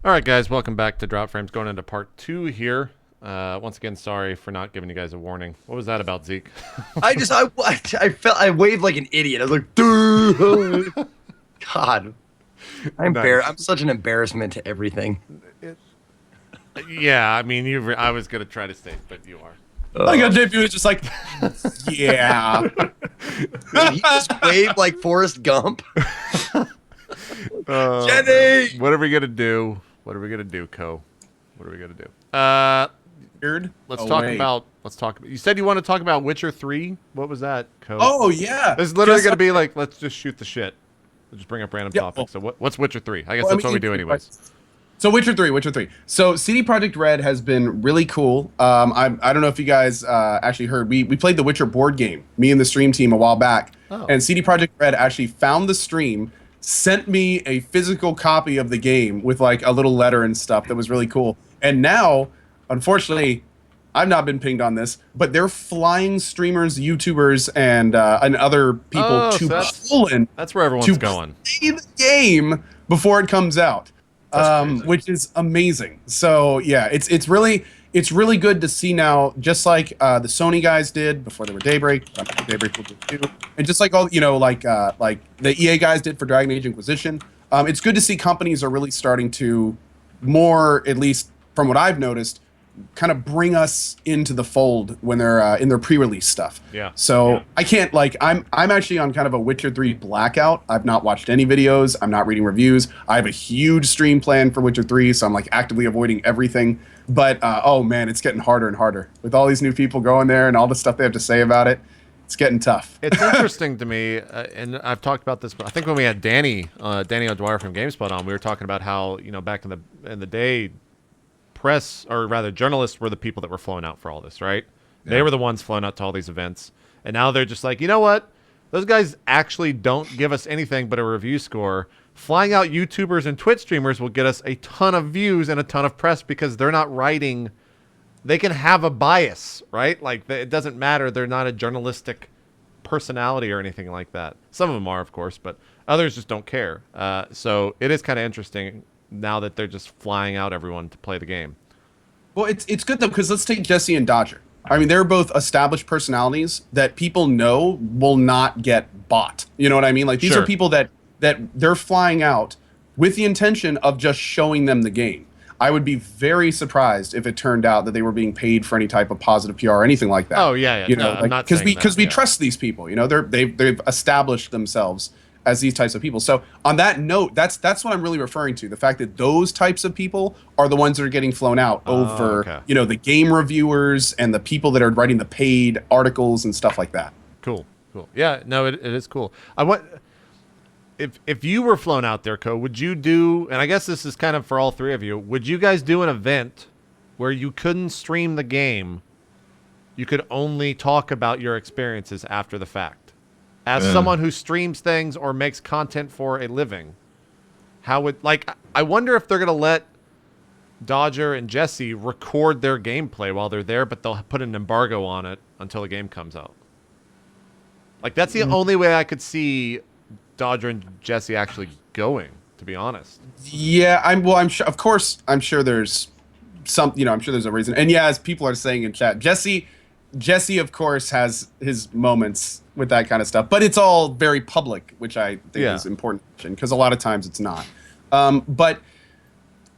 All right, guys, welcome back to Drop Frames. Going into part 2 here. Once again, sorry for not giving you guys a warning. What was that about, Zeke? I waved like an idiot. I was like, dude. God, Nice. I'm such an embarrassment to everything. Yeah, I mean, I was gonna try to stay, but you are. I got JP was just like, yeah. He just waved like Forrest Gump. Jenny! What are we gonna do? What are we gonna do, Co? What are we gonna do? Weird. Let's Oh, talk wait. about. Let's talk. You said you want to talk about Witcher 3. What was that, Co? Oh, yeah. This is literally Just gonna be like, let's just shoot the shit. We'll just bring up random Yeah, topics. well- So what's Witcher 3? I guess Well, I that's what mean, we do anyways. So Witcher 3. So CD Projekt Red has been really cool. I don't know if you guys actually heard. We played the Witcher board game, me and the stream team a while back. Oh. And CD Projekt Red actually found the stream, sent me a physical copy of the game with like a little letter and stuff that was really cool. And now, unfortunately, I've not been pinged on this, but they're flying streamers, YouTubers, and other people Oh, to so that's- Poland That's where everyone's to going. play the game before it comes out, which is amazing. So yeah, it's really good to see now, just like the Sony guys did before they were Daybreak. Daybreak will do too, and just like all like the EA guys did for Dragon Age Inquisition. It's good to see companies are really starting to more, at least from what I've noticed, kind of bring us into the fold when they're in their pre-release stuff. Yeah. So Yeah. I can't I'm actually on kind of a Witcher 3 blackout. I've not watched any videos. I'm not reading reviews. I have a huge stream plan for Witcher 3, so I'm like actively avoiding everything. But oh man, it's getting harder and harder with all these new people going there and all the stuff they have to say about it. It's getting tough. It's interesting to me, and I've talked about this. But I think when we had Danny O'Dwyer from GameSpot on, we were talking about how back in the day, press, or rather journalists, were the people that were flown out for all this, right? Yeah. They were the ones flown out to all these events, and now they're just like, you know what? Those guys actually don't give us anything but a review score. Flying out YouTubers and Twitch streamers will get us a ton of views and a ton of press because they're not writing. They can have a bias, right? Like, it doesn't matter. They're not a journalistic personality or anything like that. Some of them are, of course, but others just don't care. So it is kind of interesting now that they're just flying out everyone to play the game. Well, it's good though, because let's take Jesse and Dodger. I mean, they're both established personalities that people know will not get bought. You know what I mean? Like, these Sure. are people that they're flying out with the intention of just showing them the game. I would be very surprised if it turned out that they were being paid for any type of positive PR or anything like that. Oh, yeah. You know, No, I'm not because saying that, we yeah. trust these people. You know, they've established themselves as these types of people. So on that note, that's what I'm really referring to. The fact that those types of people are the ones that are getting flown out over, okay. the game reviewers and the people that are writing the paid articles and stuff like that. Cool. Yeah, no, it is cool. I want if you were flown out there, Co, would you do? And I guess this is kind of for all three of you. Would you guys do an event where you couldn't stream the game? You could only talk about your experiences after the fact. As someone who streams things or makes content for a living, how would I wonder if they're gonna let Dodger and Jesse record their gameplay while they're there, but they'll put an embargo on it until the game comes out. Like, that's the only way I could see Dodger and Jesse actually going, to be honest. Yeah, I'm sure. Of course, I'm sure there's some. I'm sure there's a reason. And yeah, as people are saying in chat, Jesse, of course, has his moments with that kind of stuff, but it's all very public, which I think is important because a lot of times it's not. But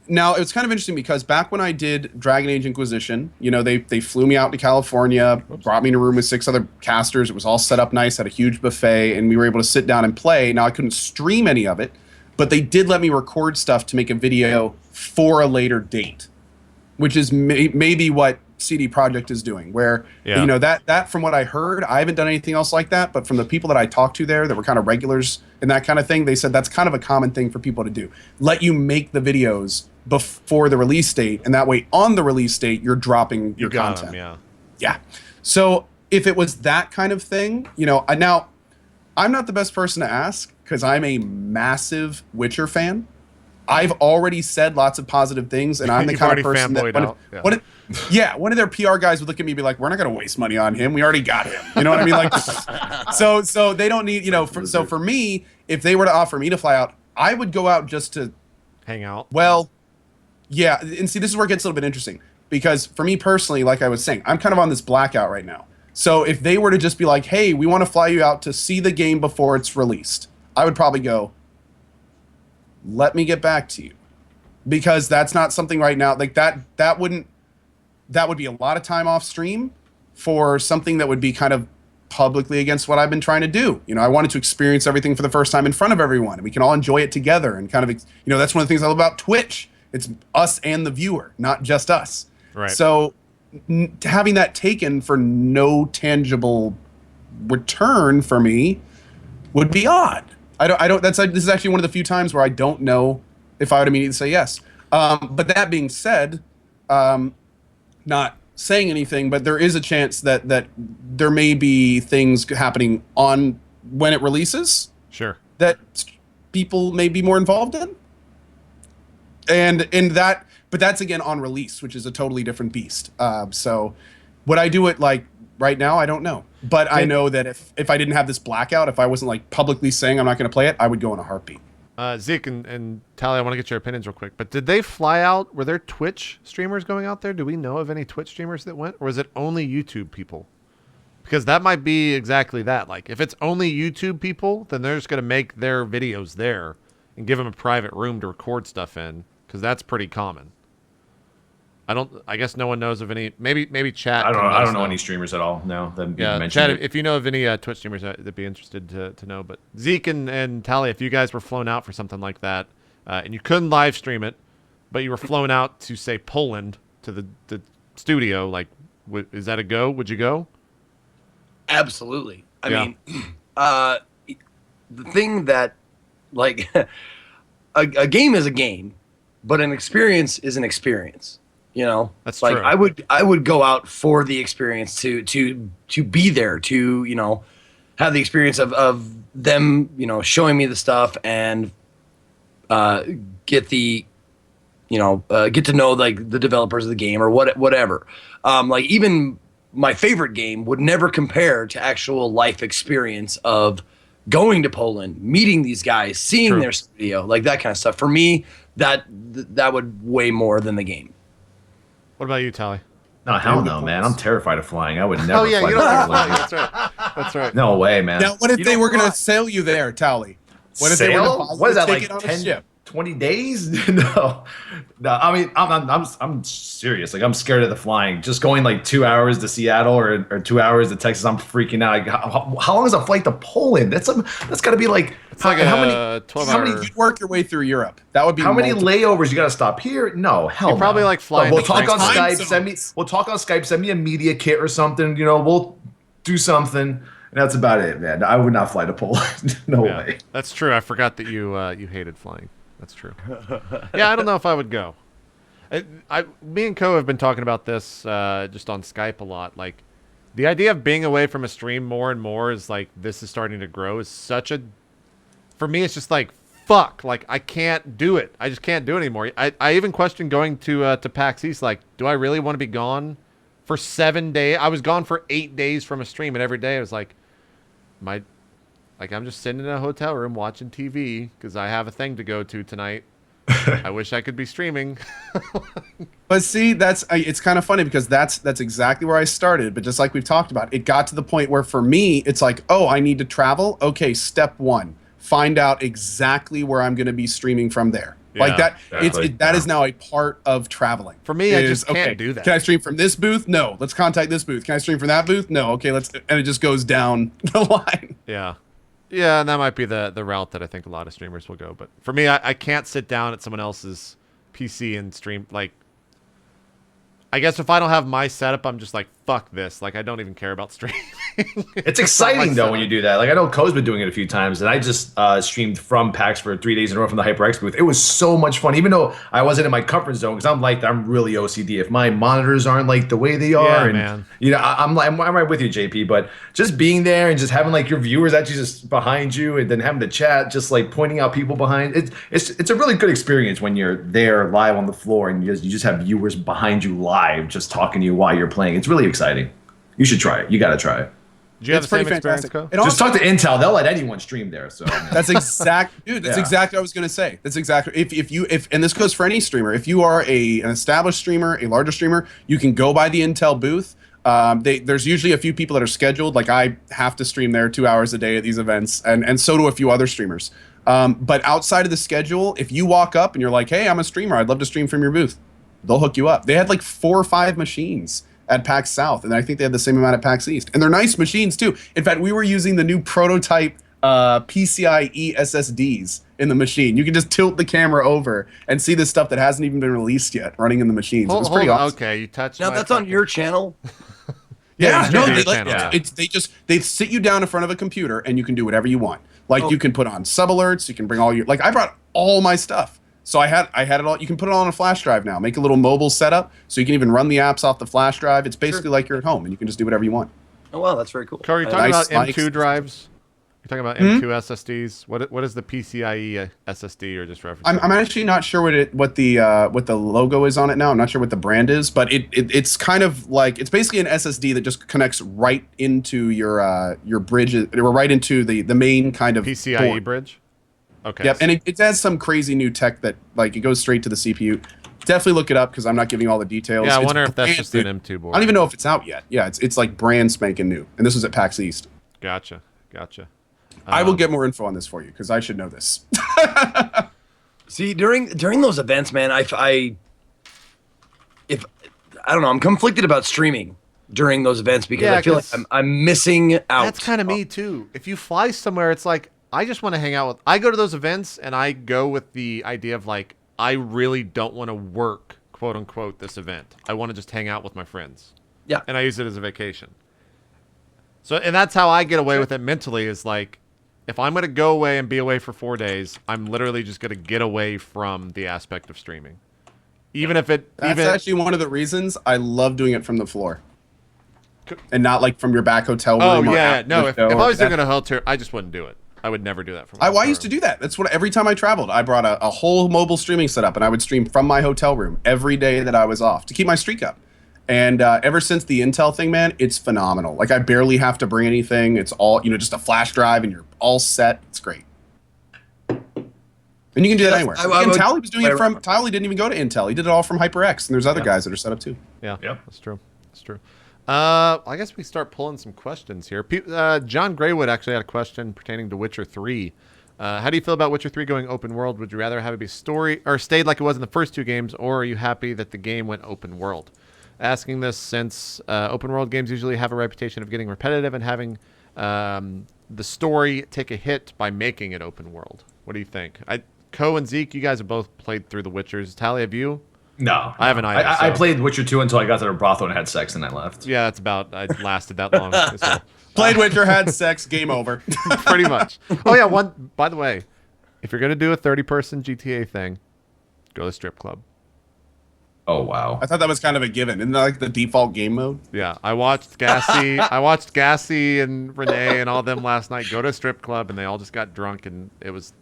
now it's kind of interesting because back when I did Dragon Age Inquisition, they flew me out to California, brought me in a room with 6 other casters. It was all set up nice, had a huge buffet, and we were able to sit down and play. Now I couldn't stream any of it, but they did let me record stuff to make a video for a later date, which is maybe what CD Projekt is doing, where that from what I heard, I haven't done anything else like that, but from the people that I talked to there that were kind of regulars in that kind of thing, they said that's kind of a common thing for people to do. Let you make the videos before the release date, and that way on the release date you're dropping your content. Yeah. So if it was that kind of thing, now I'm not the best person to ask because I'm a massive Witcher fan. I've already said lots of positive things, and I'm the kind of person that one of their PR guys would look at me and be like, "We're not going to waste money on him. We already got him." You know what I mean? Like, so they don't need, so for me, if they were to offer me to fly out, I would go out just to hang out. Well, Yeah, and see, this is where it gets a little bit interesting because for me personally, like I was saying, I'm kind of on this blackout right now. So if they were to just be like, "Hey, we want to fly you out to see the game before it's released," I would probably go, "Let me get back to you," because that's not something right now. Like that would be a lot of time off stream for something that would be kind of publicly against what I've been trying to do. You know, I wanted to experience everything for the first time in front of everyone, and we can all enjoy it together. And kind of, you know, that's one of the things I love about Twitch. It's us and the viewer, not just us. Right. So having that taken for no tangible return for me would be odd. I don't. This is actually one of the few times where I don't know if I would immediately say yes. But that being said, not saying anything, but there is a chance that there may be things happening on when it releases. Sure. That people may be more involved in. And in that, but that's again on release, which is a totally different beast. So would I do it like right now? I don't know. But I know that if I didn't have this blackout, if I wasn't like publicly saying I'm not going to play it, I would go in a heartbeat. Zeke and Tally, I want to get your opinions real quick. But did they fly out? Were there Twitch streamers going out there? Do we know of any Twitch streamers that went? Or is it only YouTube people? Because that might be exactly that. Like, if it's only YouTube people, then they're just going to make their videos there and give them a private room to record stuff in. Because that's pretty common. I guess no one knows of any. Maybe chat. I don't know any streamers at all. No. Yeah, chat. If you know of any Twitch streamers, that'd be interested to know. But Zeke and Tally, if you guys were flown out for something like that, and you couldn't live stream it, but you were flown out to say Poland to the studio, like, is that a go? Would you go? Absolutely. I mean, the thing that, like, a game is a game, but an experience is an experience. You know, that's like true. I would go out for the experience to be there, to, you know, have the experience of them, you know, showing me the stuff and get the, you know, get to know like the developers of the game or whatever. Like even my favorite game would never compare to actual life experience of going to Poland, meeting these guys, seeing their studio, like that kind of stuff. For me, that would weigh more than the game. What about you, Tally? No, hell no, man. I'm terrified of flying. I would never Oh, yeah, fly you to don't Poland. That's right. That's right. No way, man. Now, what if they were going to sail you there, Tally? What if they were Sail? depositing What is that, a like ticket on a 10, ship? 20 days? No. I mean, I'm serious. Like, I'm scared of the flying. Just going like 2 hours to Seattle or 2 hours to Texas, I'm freaking out. Like, how long is a flight to Poland? That's got to be like. It's like how many? 12-hour. You'd work your way through Europe. That would be How many multiple. layovers you got to stop here? No, hell You're probably no. like flying We'll to talk on Frankfurt. Skype. We'll talk on Skype. Send me a media kit or something. You know, we'll do something. And that's about it, man. I would not fly to Poland. No way. That's true. I forgot that you hated flying. That's true. Yeah, I don't know if I would go. Me and Co have been talking about this just on Skype a lot. Like, the idea of being away from a stream more and more is like this is starting to grow. Is such a, for me, it's just like fuck. Like I can't do it. I just can't do it anymore. I even questioned going to PAX East. Like, do I really want to be gone for 7 days? I was gone for 8 days from a stream, and every day I was like, I'm just sitting in a hotel room watching TV because I have a thing to go to tonight. I wish I could be streaming. But see, it's kind of funny because that's exactly where I started. But just like we've talked about, it got to the point where for me, it's like, oh, I need to travel. Okay, step one, find out exactly where I'm going to be streaming from there. Yeah, like that, exactly. that is now a part of traveling. For me, I just can't do that. Can I stream from this booth? No. Let's contact this booth. Can I stream from that booth? No. Okay, and it just goes down the line. Yeah. Yeah, and that might be the route that I think a lot of streamers will go. But for me, I can't sit down at someone else's PC and stream. Like, I guess if I don't have my setup, I'm just like, fuck this. Like, I don't even care about streaming. It's exciting though when you do that. Like I know Co's been doing it a few times, and I just streamed from PAX for 3 days in a row from the HyperX booth. It was so much fun, even though I wasn't in my comfort zone because I'm really OCD. If my monitors aren't like the way they are, and man. you know, I'm right with you, JP. But just being there and just having like your viewers actually just behind you, and then having the chat, just like pointing out people behind it's a really good experience when you're there live on the floor and you just have viewers behind you live, just talking to you while you're playing. It's really exciting. You should try it. You got to try it. Did you have It's the same pretty experience, fantastic. Co? It Just also- talk to Intel. They'll let anyone stream there. So That's exactly what I was gonna say. That's exactly if and this goes for any streamer. If you are an established streamer, a larger streamer, you can go by the Intel booth. There's usually a few people that are scheduled. Like I have to stream there 2 hours a day at these events, and so do a few other streamers. But outside of the schedule, if you walk up and you're like, "Hey, I'm a streamer. I'd love to stream from your booth," they'll hook you up. They had like 4 or 5 machines at PAX South, and I think they had the same amount at PAX East. And they're nice machines too. In fact, we were using the new prototype PCIe SSDs in the machine. You can just tilt the camera over and see the stuff that hasn't even been released yet running in the machines. It was pretty awesome. Okay, you touched. Now my that's on fucking- your channel. Yeah, it's no, your they, channel, like, yeah. they sit you down in front of a computer and you can do whatever you want. Like you can put on sub alerts, you can bring all your I brought all my stuff. So I had it all. You can put it all on a flash drive now. Make a little mobile setup so you can even run the apps off the flash drive. It's basically like you're at home and you can just do whatever you want. Oh wow, that's very cool. Co, you're talking Nice about mics. M2 drives. You're talking about M2 SSDs. What is the PCIe SSD or just reference? I'm actually not sure what the logo is on it now. I'm not sure what the brand is, but it's kind of like it's basically an SSD that just connects right into your bridge or right into the main kind of PCIe board. bridge. Okay. Yep, and it has some crazy new tech that like it goes straight to the CPU. Definitely look it up because I'm not giving you all the details. Yeah, I It's wonder if that's brand just new. an M2 board. I don't even know if it's out yet. Yeah, it's like brand spanking new, and this was at PAX East. Gotcha. I will get more info on this for you because I should know this. See, during those events, man, if I don't know, I'm conflicted about streaming during those events because Yeah, I feel like 'cause I'm missing out. That's kind of me too. If you fly somewhere, it's like I just want to hang out with. I go to those events and I go with the idea of like I really don't want to work, quote unquote, this event. I want to just hang out with my friends. Yeah. And I use it as a vacation. So, and that's how I get away with it mentally is like, if I'm going to go away and be away for 4 days, I'm literally just going to get away from the aspect of streaming. Even if it... That's actually one of the reasons I love doing it from the floor. And not like from your back hotel room. Oh, or yeah. after No, the if show I or was doing that. it in a hotel, I just wouldn't do it. I would never do that from I used to do that. That's what every time I traveled, I brought a whole mobile streaming setup and I would stream from my hotel room every day that I was off to keep my streak up. And ever since the Intel thing, man, it's phenomenal. Like I barely have to bring anything. It's all, just a flash drive and you're all set. It's great. And you can do that anywhere. Tally was doing it from, Tally didn't even go to Intel. He did it all from HyperX. And there's other guys that are set up too. Yeah, Yep. That's true. I guess we start pulling some questions here. John Graywood actually had a question pertaining to Witcher 3. How do you feel about Witcher 3 going open world? Would you rather have it be story or stayed like it was in the first 2 games, or are you happy that the game went open world? Asking this since open world games usually have a reputation of getting repetitive and having the story take a hit by making it open world. What do you think? Co and Zeke, you guys have both played through the Witchers. Tally, have you? No, I haven't either. I So- played Witcher 2 until I got to the brothel and had sex, and I left. Yeah, that's about. I lasted that long. as well. Played Witcher, had sex, game over. Pretty much. Oh yeah. By the way, if you're gonna do a 30-person GTA thing, go to the strip club. Oh wow. I thought that was kind of a given. Isn't that like the default game mode? Yeah, I watched Gassy and Renee and all them last night go to a strip club, and they all just got drunk, and it was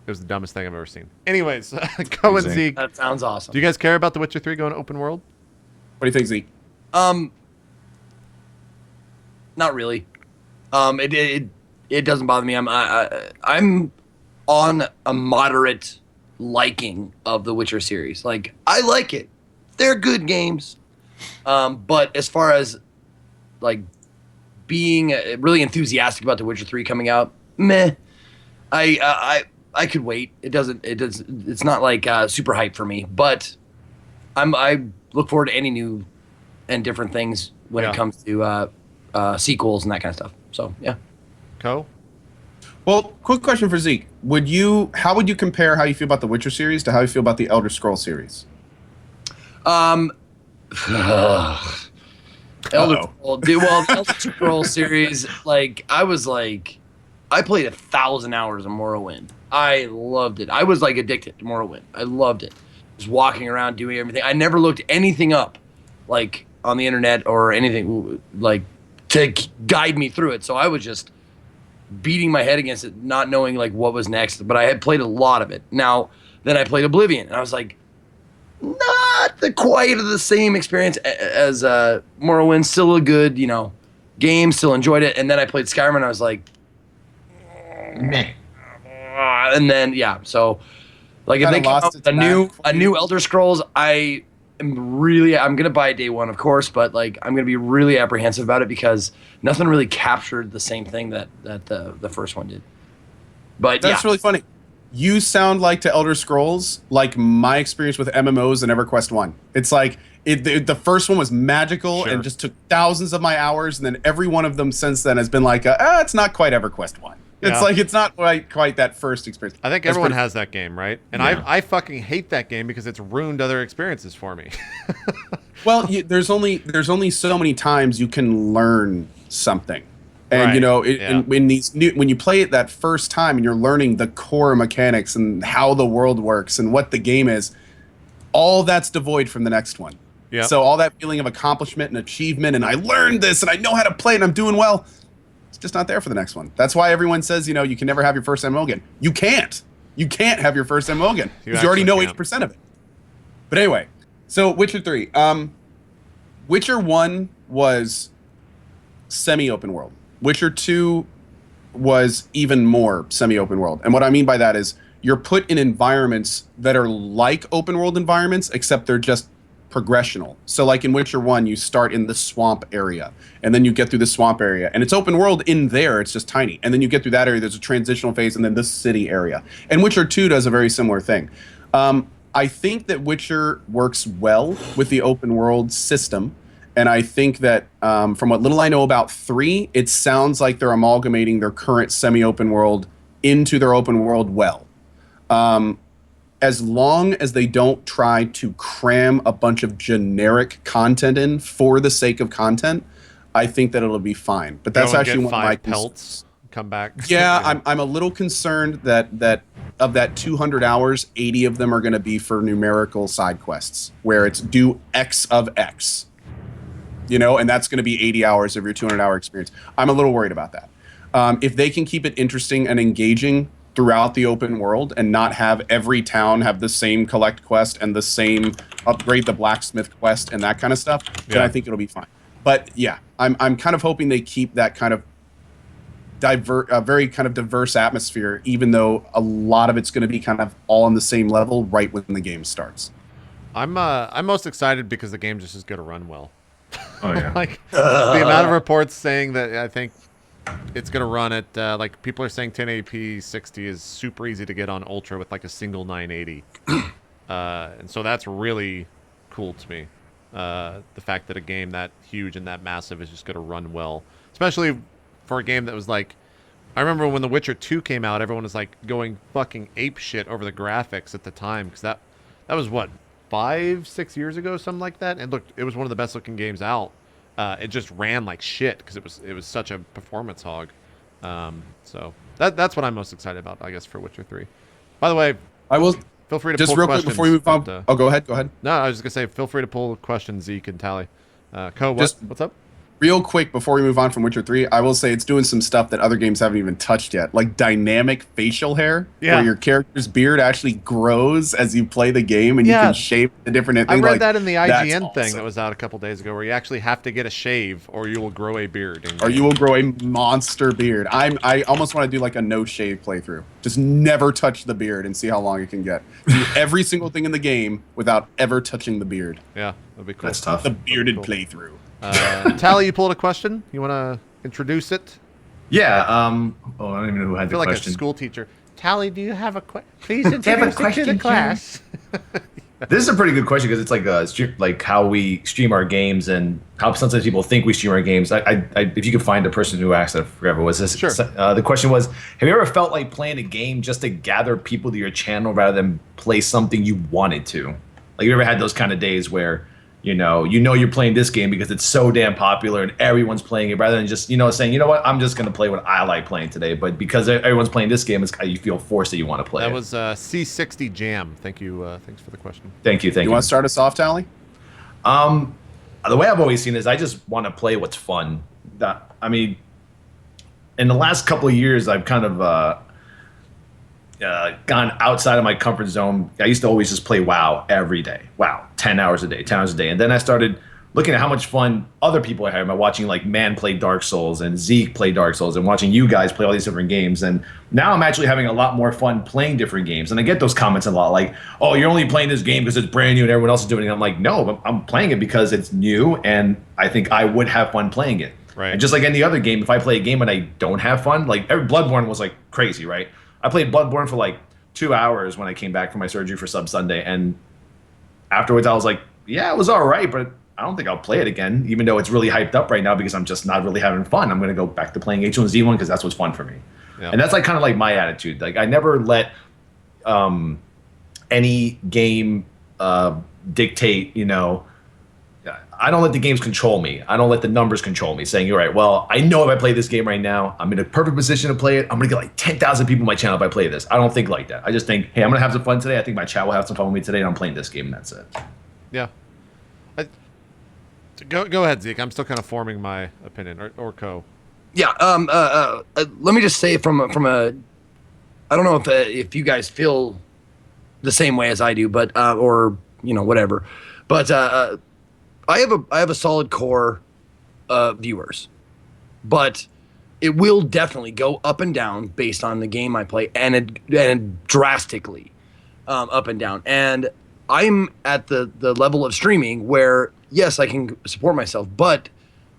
the dumbest thing I've ever seen. Anyways, Go and Zeke. That sounds awesome. Do you guys care about The Witcher 3 going open world? What do you think, Zeke? Not really. It doesn't bother me. I'm on a moderate liking of the Witcher series. Like I like it. They're good games. But as far as like being really enthusiastic about the Witcher 3 coming out, meh. I could wait. It's not like super hype for me, but I look forward to any new and different things when it comes to sequels and that kind of stuff. So yeah. Co? Well, quick question for Zeke. How would you compare how you feel about the Witcher series to how you feel about the Elder Scrolls series? The Elder Scrolls series, I played 1,000 hours of Morrowind. I loved it. I was like addicted to Morrowind. I loved it. Just walking around doing everything. I never looked anything up, like on the internet or anything, like to guide me through it. So I was just beating my head against it, not knowing like what was next. But I had played a lot of it. Now then, I played Oblivion, and I was like, not quite the same experience as Morrowind. Still a good, game, still enjoyed it, and then I played Skyrim and I was like, Meh. and then so like if Kinda they come lost out with its a magic. new Elder Scrolls, I'm gonna buy it day one, of course, but like I'm gonna be really apprehensive about it because nothing really captured the same thing that the first one did. But That's really funny. You sound like to Elder Scrolls like my experience with MMOs and EverQuest 1. It's like the first one was magical and just took thousands of my hours, and then every one of them since then has been like, it's not quite EverQuest 1. It's like it's not quite that first experience. I think everyone has that game, right? And I fucking hate that game because it's ruined other experiences for me. Well, there's only so many times you can learn something. And in these when you play it that first time and you're learning the core mechanics and how the world works and what the game is, all that's devoid from the next one. Yeah. So all that feeling of accomplishment and achievement and I learned this and I know how to play and I'm doing well, it's just not there for the next one. That's why everyone says, you can never have your first MMO again. You can't. You can't have your first MMO again because you already know 80% of it. But anyway, so Witcher 3. Witcher 1 was semi-open world. Witcher 2 was even more semi-open world. And what I mean by that is you're put in environments that are like open world environments, except they're just progressional. So like in Witcher 1, you start in the swamp area, and then you get through the swamp area. And it's open world in there, it's just tiny. And then you get through that area, there's a transitional phase, and then this city area. And Witcher 2 does a very similar thing. I think that Witcher works well with the open world system. And I think that from what little I know about 3, it sounds like they're amalgamating their current semi-open world into their open world well. As long as they don't try to cram a bunch of generic content in for the sake of content, I think that it'll be fine. But that's actually one of my pelts. Come back. Yeah, I'm a little concerned that of that 200 hours, 80 of them are going to be for numerical side quests, where it's do X of X. And that's going to be 80 hours of your 200-hour experience. I'm a little worried about that. If they can keep it interesting and engaging throughout the open world and not have every town have the same collect quest and the same upgrade the blacksmith quest and that kind of stuff, then I think it'll be fine. But yeah, I'm kind of hoping they keep that kind of very kind of diverse atmosphere, even though a lot of it's going to be kind of all on the same level right when the game starts. I'm most excited because the game just is going to run well. Oh yeah. The amount of reports saying that I think it's going to run at like people are saying 1080p 60 is super easy to get on Ultra with like a single 980. And so that's really cool to me. The fact that a game that huge and that massive is just going to run well, especially for a game that was like, I remember when The Witcher 2 came out, everyone was like going fucking ape shit over the graphics at the time because that was what, 5-6 years ago, something like that. And look, it was one of the best looking games out. It just ran like shit because it was such a performance hog. So that's what I'm most excited about, I guess, for Witcher 3. By the way, I will feel free to just pull real quick questions, before we move on. but, Go ahead. No, I was just gonna say, feel free to pull questions, Zeke and Tally. What's up? Real quick before we move on from Witcher 3, I will say it's doing some stuff that other games haven't even touched yet, like dynamic facial hair, where your character's beard actually grows as you play the game, and you can shape the different things. I read that in the IGN thing that was out a couple days ago, where you actually have to get a shave, or you will grow a beard. Or you will grow a monster beard. I almost want to do like a no-shave playthrough. Just never touch the beard and see how long it can get. Do every single thing in the game without ever touching the beard. Yeah, that'd be cool. That's tough. The bearded playthrough. Tally, you pulled a question. You want to introduce it? Yeah. I don't even know who had the question. I feel like a school teacher. Tally, do you have a question? Please introduce it to the class. This is a pretty good question because it's like how we stream our games and how sometimes people think we stream our games. If you could find a person who asked, I forget what was this. Sure. The question was, have you ever felt like playing a game just to gather people to your channel rather than play something you wanted to? Like, you ever had those kind of days where you know you're playing this game because it's so damn popular and everyone's playing it, rather than just saying, you know what, I'm just gonna play what I like playing today. But because everyone's playing this game, it's kind of, you feel forced that you want to play. That it. was C60 Jam. Thank you. Thanks for the question. Thank you. You want to start us off, Tally? The way I've always seen it is I just want to play what's fun. I mean, in the last couple of years, I've kind of gone outside of my comfort zone. I used to always just play WoW every day. WoW, 10 hours a day. And then I started looking at how much fun other people are having by watching like Man play Dark Souls and Zeke play Dark Souls and watching you guys play all these different games. And now I'm actually having a lot more fun playing different games. And I get those comments a lot like, oh, you're only playing this game because it's brand new and everyone else is doing it. And I'm like, no, I'm playing it because it's new and I think I would have fun playing it. Right. And just like any other game, if I play a game and I don't have fun, like every Bloodborne was like crazy, right? I played Bloodborne for like 2 hours when I came back from my surgery for Sub Sunday. And afterwards I was like, yeah, it was all right, but I don't think I'll play it again, even though it's really hyped up right now because I'm just not really having fun. I'm going to go back to playing H1Z1 because that's what's fun for me. Yeah. And that's like kind of like my attitude. Like I never let any game dictate, you know, I don't let the games control me. I don't let the numbers control me saying, all right, well, I know if I play this game right now, I'm in a perfect position to play it. I'm going to get like 10,000 people on my channel if I play this. I don't think like that. I just think, hey, I'm going to have some fun today. I think my chat will have some fun with me today and I'm playing this game and that's it. Yeah. Go ahead, Zeke. I'm still kind of forming my opinion, or Co. Yeah. Let me just say from a, I don't know if you guys feel the same way as I do, but or you know whatever, but I have a solid core viewers, but it will definitely go up and down based on the game I play, and drastically up and down. And I'm at the level of streaming where yes, I can support myself, but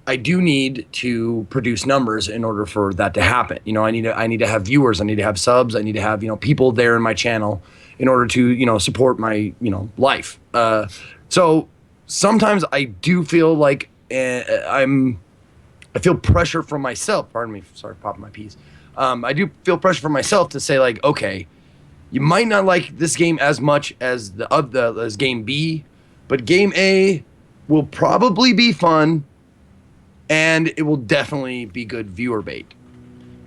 I do need to produce numbers in order for that to happen. You know, I need to have viewers, I need to have subs, I need to have, you know, people there in my channel in order to, you know, support my, you know, life. So sometimes I do feel like I feel pressure from myself. Pardon me, sorry, popping my peas. I do feel pressure from myself to say like, okay, you might not like this game as much as as game B, but game A will probably be fun, and it will definitely be good viewer bait.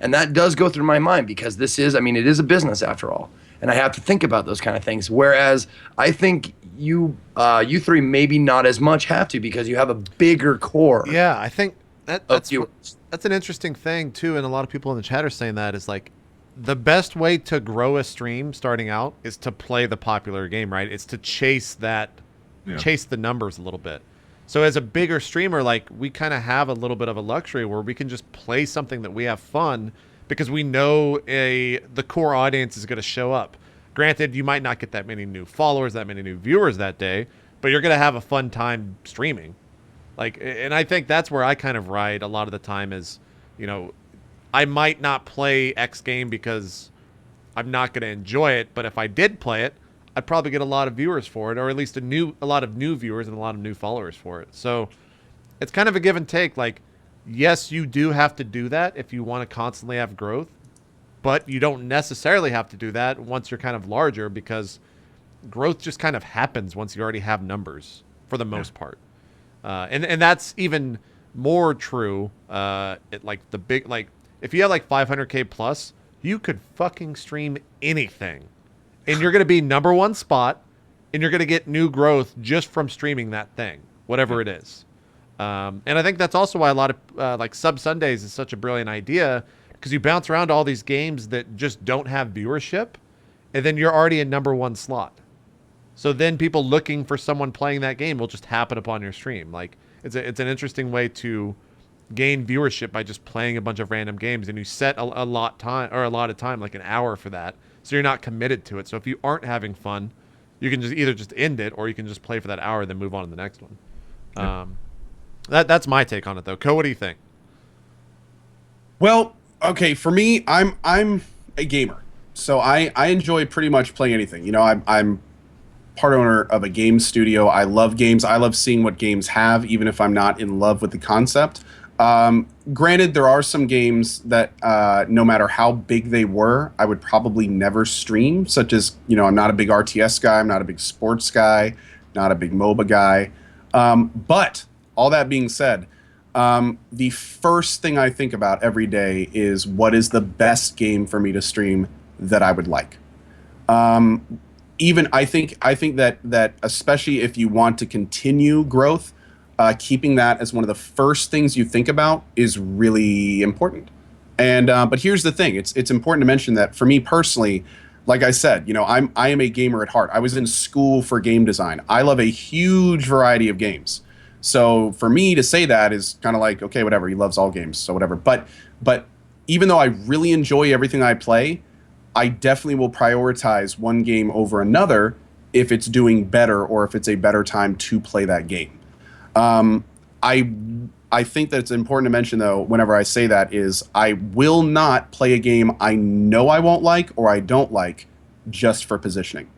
And that does go through my mind because this is, I mean, it is a business after all, and I have to think about those kind of things. Whereas I think you three maybe not as much have to because you have a bigger core. Yeah, I think that's an interesting thing too, and a lot of people in the chat are saying that is like the best way to grow a stream starting out is to play the popular game, right? It's to chase that. Yeah. Chase the numbers a little bit. So as a bigger streamer, like we kind of have a little bit of a luxury where we can just play something that we have fun because we know the core audience is going to show up. Granted, you might not get that many new followers, that many new viewers that day, but you're going to have a fun time streaming. Like, and I think that's where I kind of ride a lot of the time is, you know, I might not play X game because I'm not going to enjoy it, but if I did play it, I'd probably get a lot of viewers for it, or at least a lot of new viewers and a lot of new followers for it. So it's kind of a give and take. Like, yes, you do have to do that if you want to constantly have growth, but you don't necessarily have to do that once you're kind of larger because growth just kind of happens once you already have numbers for the most part. And that's even more true. If you have like 500K plus, you could fucking stream anything. And you're going to be number one spot, and you're going to get new growth just from streaming that thing, whatever it is. And I think that's also why a lot of like Sub Sundays is such a brilliant idea because you bounce around to all these games that just don't have viewership, and then you're already in number one slot. So then people looking for someone playing that game will just happen upon your stream. Like it's an interesting way to gain viewership by just playing a bunch of random games, and you set a lot of time, like an hour for that. So you're not committed to it. So if you aren't having fun, you can just either just end it or you can just play for that hour and then move on to the next one. Yeah. That's my take on it though. Co, what do you think? Well, okay, for me, I'm a gamer. So I enjoy pretty much playing anything. You know, I'm part owner of a game studio. I love games. I love seeing what games have, even if I'm not in love with the concept. Granted, there are some games that no matter how big they were, I would probably never stream, such as, you know, I'm not a big RTS guy, I'm not a big sports guy, not a big MOBA guy. But all that being said, the first thing I think about every day is what is the best game for me to stream that I would like. Even I think that especially if you want to continue growth, keeping that as one of the first things you think about is really important. And but here's the thing: it's important to mention that for me personally, like I said, you know, I am a gamer at heart. I was in school for game design. I love a huge variety of games. So for me to say that is kind of like, okay, whatever. He loves all games, so whatever. But even though I really enjoy everything I play, I definitely will prioritize one game over another if it's doing better or if it's a better time to play that game. I think that it's important to mention, though, whenever I say that, is I will not play a game I know I won't like or I don't like just for positioning.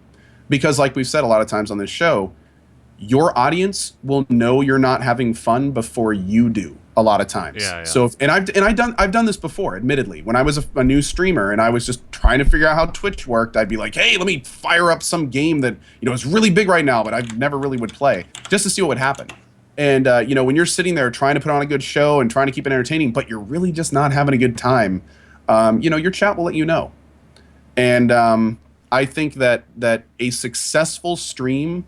Because like we've said a lot of times on this show, your audience will know you're not having fun before you do a lot of times. Yeah. So I've done this before, admittedly. When I was a new streamer and I was just trying to figure out how Twitch worked, I'd be like, hey, let me fire up some game that, is really big right now, but I never really would play, just to see what would happen. And, when you're sitting there trying to put on a good show and trying to keep it entertaining, but you're really just not having a good time, your chat will let you know. And I think that a successful stream,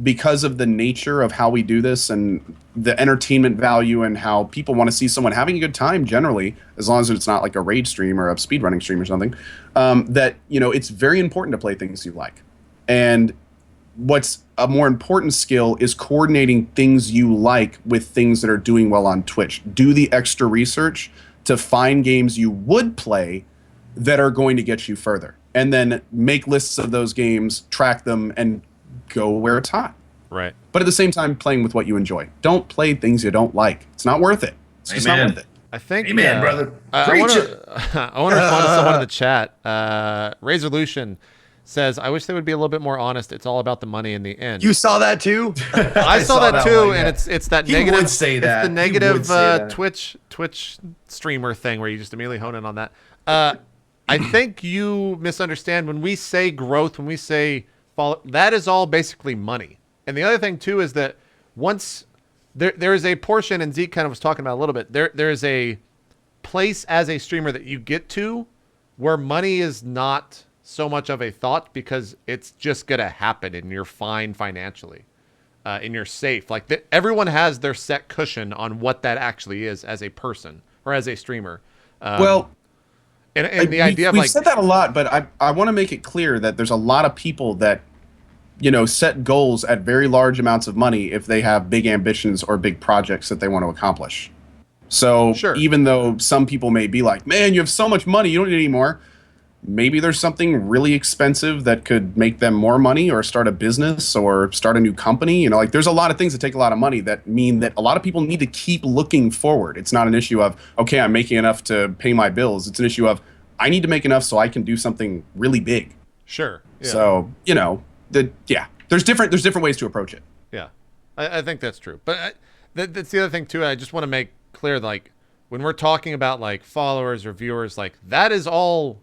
because of the nature of how we do this and the entertainment value and how people want to see someone having a good time generally, as long as it's not like a raid stream or a speedrunning stream or something, it's very important to play things you like. And what's a more important skill is coordinating things you like with things that are doing well on Twitch. Do the extra research to find games you would play that are going to get you further. And then make lists of those games, track them, and go where it's hot. Right. But at the same time, playing with what you enjoy. Don't play things you don't like. It's not worth it. It's just not worth it. I think. Amen, brother. I want to respond to someone in the chat. Razorlution says, "I wish they would be a little bit more honest. It's all about the money in the end." You saw that too? I saw that too, and it's that He negative. would say that. It's the He would negative say that. Twitch streamer thing where you just immediately hone in on that. I think you misunderstand when we say growth, when we say follow. That is all basically money. And the other thing too is that once there is a portion, and Zeke kind of was talking about a little bit. There is a place as a streamer that you get to where money is not so much of a thought because it's just gonna happen and you're fine financially, and you're safe. Like everyone has their set cushion on what that actually is as a person or as a streamer. And the idea of we've like said that a lot, but I want to make it clear that there's a lot of people that set goals at very large amounts of money if they have big ambitions or big projects that they want to accomplish. So Sure. Even though some people may be like, man, you have so much money, you don't need any more. Maybe there's something really expensive that could make them more money or start a business or start a new company. Like there's a lot of things that take a lot of money that mean that a lot of people need to keep looking forward. It's not an issue of, okay, I'm making enough to pay my bills. It's an issue of, I need to make enough so I can do something really big. sure. Yeah. So, there's different ways to approach it. Yeah, I think that's true. But that's the other thing too. I just want to make clear, like when we're talking about like followers or viewers, like that is all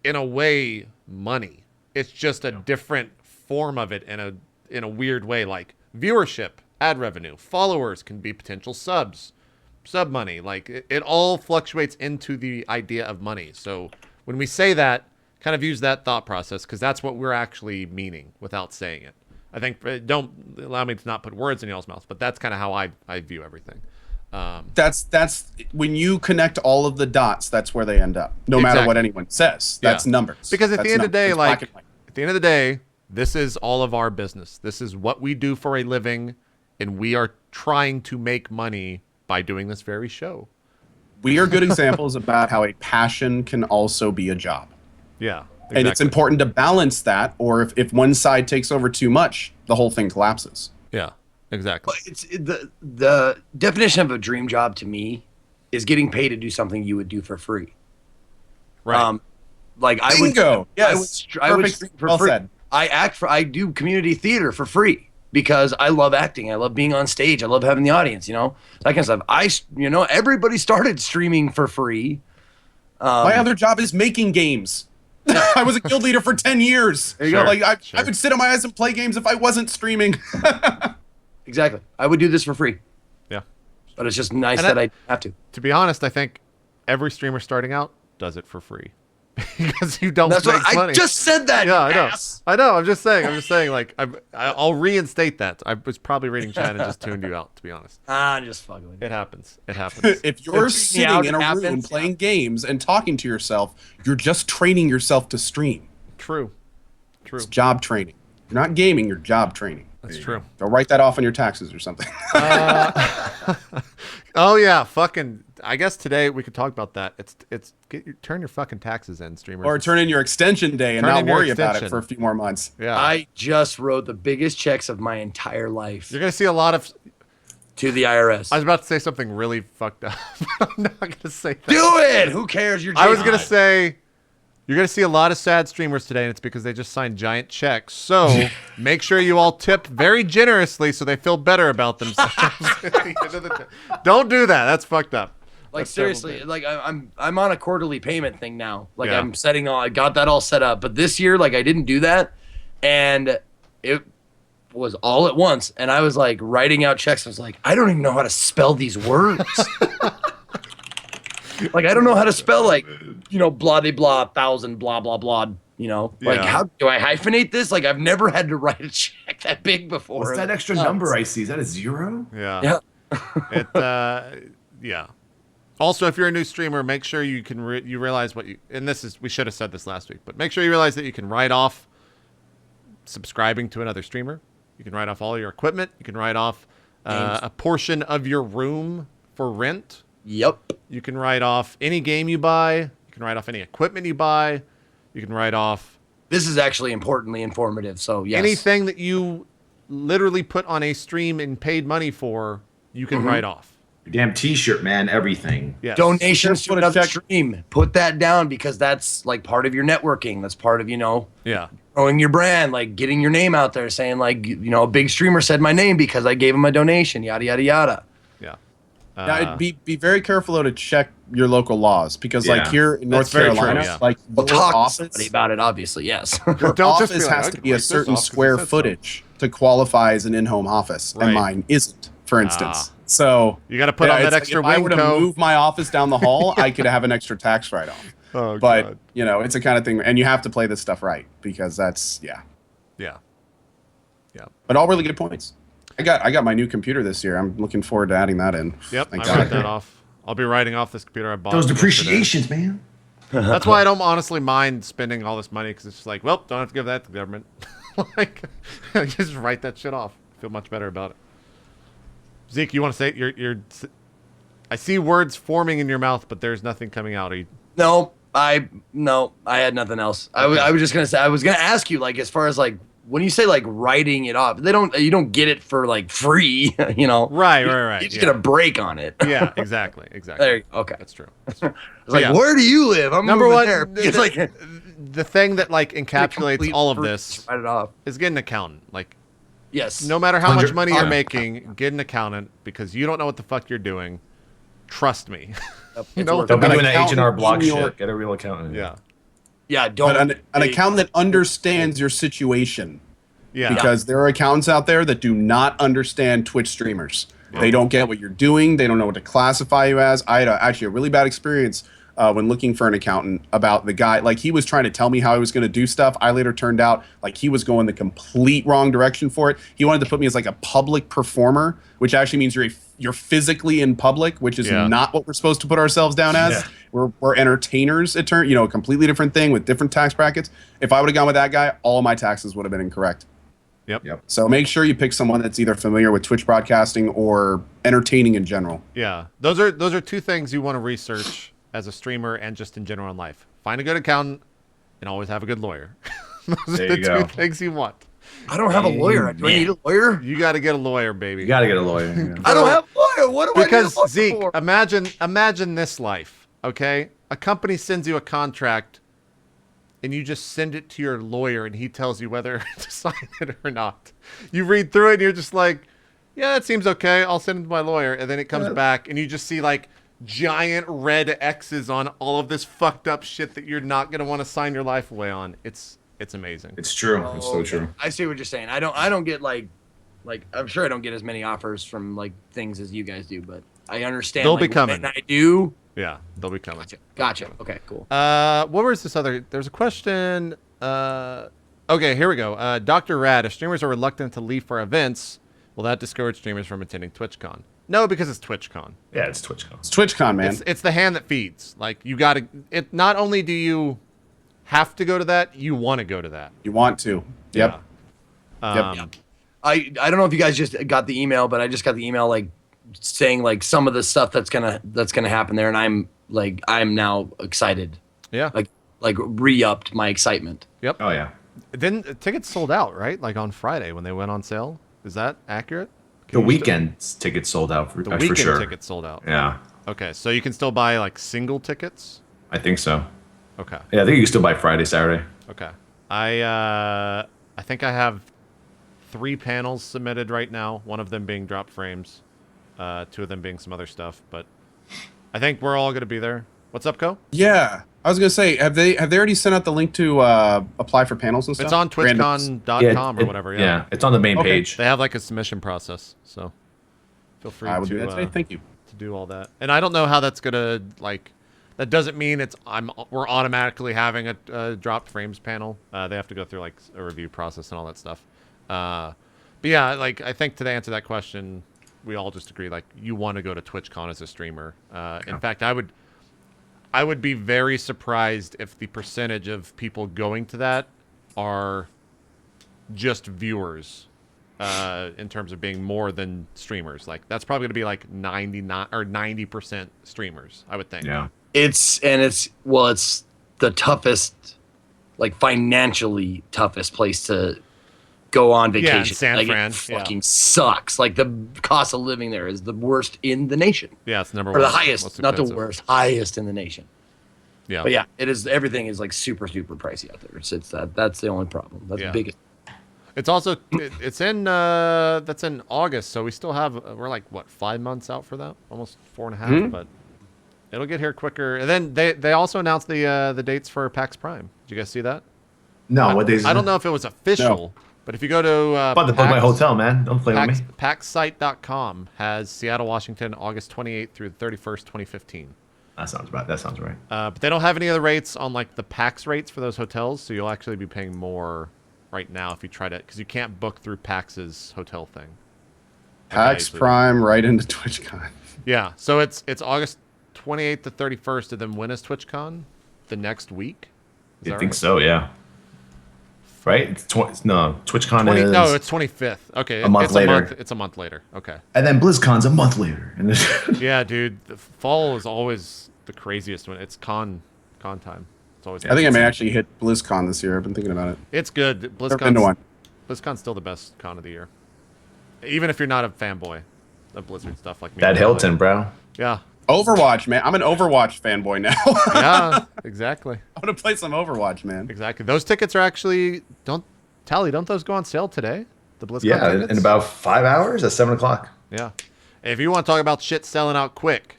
in a way money. It's just a different form of it in a weird way. Like viewership, ad revenue, followers can be potential sub money. Like it all fluctuates into the idea of money. So when we say that, kind of use that thought process because that's what we're actually meaning without saying it. I think don't allow me to not put words in y'all's mouths, but that's kind of how I view everything. That's when you connect all of the dots, that's where they end up. No matter what anyone says, that's numbers. Because at That's the end of the day, numbers. like Black and white. at the end of the day, this is all of our business. This is what we do for a living, and we are trying to make money by doing this very show. We are good examples about how a passion can also be a job. Yeah. Exactly. And it's important to balance that, or if one side takes over too much, the whole thing collapses. Yeah, exactly. Well, it's the definition of a dream job to me is getting paid to do something you would do for free. Right. Like I Bingo. would, Yes. I would Perfect. stream for Well free. said. I do community theater for free because I love acting. I love being on stage. I love having the audience. That kind of stuff. Everybody started streaming for free. My other job is making games. I was a guild leader for 10 years. There you go. Like I would sit on my ass and play games if I wasn't streaming. Exactly. I would do this for free. Yeah. But it's just nice And that I have to. To be honest, I think every streamer starting out does it for free because you don't That's make what money. I just said that. Yeah, I know. ass. I know. I'm just saying. Like, I'll reinstate that. I was probably reading chat and just tuned you out. To be honest, I'm just fucking with you. it happens. It happens. If you're out, sitting in it a room happens. playing games and talking to yourself, you're just training yourself to stream. True. It's job training. You're not gaming, you're job training. That's true. Go write that off on your taxes or something. Oh yeah, fucking. I guess today we could talk about that. Turn your fucking taxes in, streamers. Or turn in your extension day and Turn not in your worry about it extension. for a few more months. Yeah. I just wrote the biggest checks of my entire life You're gonna see a lot of. to the IRS. I was about to say something really fucked up. But I'm not gonna say that. Do it. Who cares? You're. I was JD. gonna say. You're going to see a lot of sad streamers today, and it's because they just signed giant checks. So make sure you all tip very generously so they feel better about themselves. At the end of the day. Don't do that. That's fucked up. Like That's terrible. seriously, like I'm on a quarterly payment thing now. Like Yeah. I'm setting all. I got that all set up, but this year, like I didn't do that, and it was all at once. And I was like writing out checks. I was like, I don't even know how to spell these words. Like I don't know how to spell like, blah de blah 1,000 blah blah blah. Like Yeah. how do I hyphenate this? Like I've never had to write a check that big before. What's that extra number I see? Is that a 0? Yeah. Yeah. Yeah. Also, if you're a new streamer, make sure you can you realize what you, and we should have said this last week, but make sure you realize that you can write off subscribing to another streamer. You can write off all your equipment. You can write off a portion of your room for rent. Yep. You can write off any game you buy. You can write off any equipment you buy. You can write off This is actually importantly informative. So yes. anything that you literally put on a stream and paid money for, you can write off. Your damn T-shirt, man. Everything. Yes. Donations to Put a another check- stream. Put that down because that's like part of your networking. That's part of, Yeah. growing your brand, like getting your name out there, saying like, a big streamer said my name because I gave him a donation, yada, yada, yada. Yeah. Now, be very careful though to check your local laws because, like Yeah. here in North That's very true, Carolina, yeah. like We'll your talk to office, somebody about it, obviously, yes. your Don't just office be like, has "I to can be a write this certain off 'cause it square said so." footage to qualify as an in-home office, Right. and mine isn't, for instance. Ah. So You got to put on it's that like, extra if I wing were to coat. move my office down the hall, I could have an extra tax write-off. Oh, But God. it's a kind of thing, and you have to play this stuff right because that's Yeah. Yeah. But all really good points. I got my new computer this year. I'm looking forward to adding that in. Yep. Thank I write God. that off. I'll be writing off this computer I bought. Those yesterday. depreciations, man. That's why I don't honestly mind spending all this money because it's just like, well, don't have to give that to the government. Like, just write that shit off. Feel much better about it. Zeke, you want to say you're? I see words forming in your mouth, but there's nothing coming out. Are you? No, I had nothing else. I was just gonna say, I was gonna ask you, like, as far as like when you say like writing it off, you don't get it for like free, Right. You just yeah. get a break on it. Yeah, exactly. There you go. Okay. That's true. It's like, yeah. where do you live? I'm Number moving one, there. It's like the thing that like encapsulates complete all of free, this just write it off. is get an accountant. Like, Yes. no matter how much 100 money you're yeah. making, get an accountant because you don't know what the fuck you're doing. Trust me. It's No, worth Don't it. be An doing that H&R accountant block in your- shit. Get a real accountant. Yeah. Yeah. Don't. But an accountant that understands your situation. Yeah. Because there are accountants out there that do not understand Twitch streamers. They don't get what you're doing. They don't know what to classify you as. I had actually a really bad experience when looking for an accountant about the guy. Like, he was trying to tell me how I was going to do stuff. I later turned out like he was going the complete wrong direction for it. He wanted to put me as like a public performer, which actually means you're physically in public, which is Yeah. not what we're supposed to put ourselves down as. Yeah. We're entertainers. It turned, a completely different thing with different tax brackets. If I would have gone with that guy, all of my taxes would have been incorrect. Yep. So make sure you pick someone that's either familiar with Twitch broadcasting or entertaining in general. Yeah. Those are two things you want to research as a streamer and just in general in life. Find a good accountant and always have a good lawyer. Those There are the you go. two things you want. I don't have a lawyer. Do I need a lawyer? You got to get a lawyer, baby. You got to get a lawyer. Yeah. I don't have a lawyer. What do Because I need a Zeke, lawyer for? imagine this life, okay? A company sends you a contract and you just send it to your lawyer and he tells you whether to sign it or not. You read through it and you're just like, yeah, that seems okay. I'll send it to my lawyer. And then it comes back and you just see like giant red X's on all of this fucked up shit that you're not going to want to sign your life away on. It's amazing. It's true. It's so true. I see what you're saying. I don't get like I'm sure I don't get as many offers from like things as you guys do, but I understand. They'll like, be coming. when I do. Yeah, they'll be coming. Gotcha. Okay, cool. What was this other? There's a question. Okay, here we go. Dr. Rad, if streamers are reluctant to leave for events, will that discourage streamers from attending TwitchCon? No, because it's TwitchCon. Yeah, it's TwitchCon. It's TwitchCon, man. It's the hand that feeds. Like, you got to. It not only do you have to go to that, you want to go to that. You want to. Yep. Yeah. Yep. I don't know if you guys just got the email, but I just got the email like saying like some of the stuff that's gonna happen there, and I'm now excited. Yeah. Like re-upped my excitement. Yep. Oh yeah. Then tickets sold out, right? Like on Friday when they went on sale. Is that accurate? The weekend tickets sold out The for weekend sure. tickets sold out. Yeah, Okay, so you can still buy like single tickets. I think so. Okay. Yeah, I think you can still buy Friday, Saturday. Okay. I think I have 3 panels submitted right now. One of them being drop frames, 2 of them being some other stuff. But I think we're all gonna be there. What's up, Co? Yeah, I was gonna say, have they already sent out the link to apply for panels and stuff? It's on TwitchCon.com or whatever. Yeah. it's on the main Okay. page. They have like a submission process, so feel free I will to do that today. Thank you. to do all that. And I don't know how that's gonna like. That doesn't mean we're automatically having a dropped frames panel. They have to go through like a review process and all that stuff. But yeah, like I think to answer that question, we all just agree like you want to go to TwitchCon as a streamer. In fact, I would be very surprised if the percentage of people going to that are just viewers. In terms of being more than streamers, like that's probably going to be like 99 or 90% streamers, I would think. Yeah. It's the toughest, like financially toughest place to go on vacation. Yeah, in San like, Fran, it fucking sucks. Like the cost of living there is the worst in the nation, Yeah, it's number or one. the highest, most not the expensive. worst, highest in the nation. Yeah, But yeah, it is. Everything is like super pricey out there. It's that's the only problem. That's Yeah. the biggest. it's also it's in that's in August, so we still have we're like what 5 months out for that, almost 4.5, but it'll get here quicker. And then they also announced the dates for PAX Prime. Did you guys see that? No, what days? I don't know if it was official, but if you go to I'm about to book my hotel, man. Don't play with me. PAXsite.com has Seattle, Washington, August 28th through the 31st, 2015. That sounds right. But they don't have any other rates on like the PAX rates for those hotels, so you'll actually be paying more right now if you try to, because you can't book through PAX's hotel thing. PAX Prime right into TwitchCon. Yeah, so it's August 28th to 31st, and then when is TwitchCon? The next week? Is I that think right? so. Yeah. Right? No, TwitchCon is. No, it's 25th. Okay, A month it's later. It's a month later. Okay. And then BlizzCon's a month later. And Yeah, dude, the fall is always the craziest one. It's con time. It's always. I think I may actually hit BlizzCon this year. I've been thinking about it. It's good. Never been to one. BlizzCon's still the best con of the year, even if you're not a fanboy of Blizzard stuff like me. that Hilton, bro. Yeah. Overwatch, man. I'm an Overwatch fanboy now. Yeah. Exactly. I want to play some Overwatch, man. Exactly. Those tickets are actually don't those go on sale today? The BlizzCon Yeah, tickets? in about 5 hours at 7:00. Yeah. If you want to talk about shit selling out quick,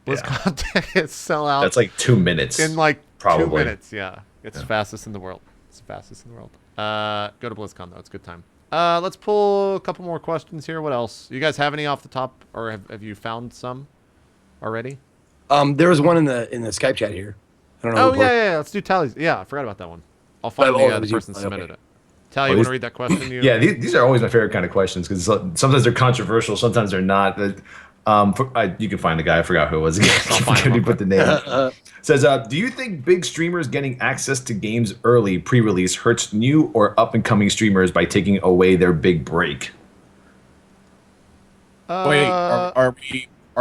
BlizzCon tickets sell out. That's like 2 minutes. in like 2 probably. minutes. Yeah, it's fastest in the world. It's the fastest in the world. Go to BlizzCon though; it's a good time. Let's pull a couple more questions here. What else? You guys have any off the top, or have you found some already? There was one in the Skype chat here. I don't know. Oh who yeah. Let's do tallies. Yeah, I forgot about that one. I'll find Oh, the was you? person that Okay. submitted it. Tally, you want to read that question? Yeah, these are always my favorite kind of questions because sometimes they're controversial, sometimes they're not. You can find the guy. I forgot who it was again. find You him put the name. Says, do you think big streamers getting access to games early, pre-release, hurts new or up-and-coming streamers by taking away their big break? Wait, are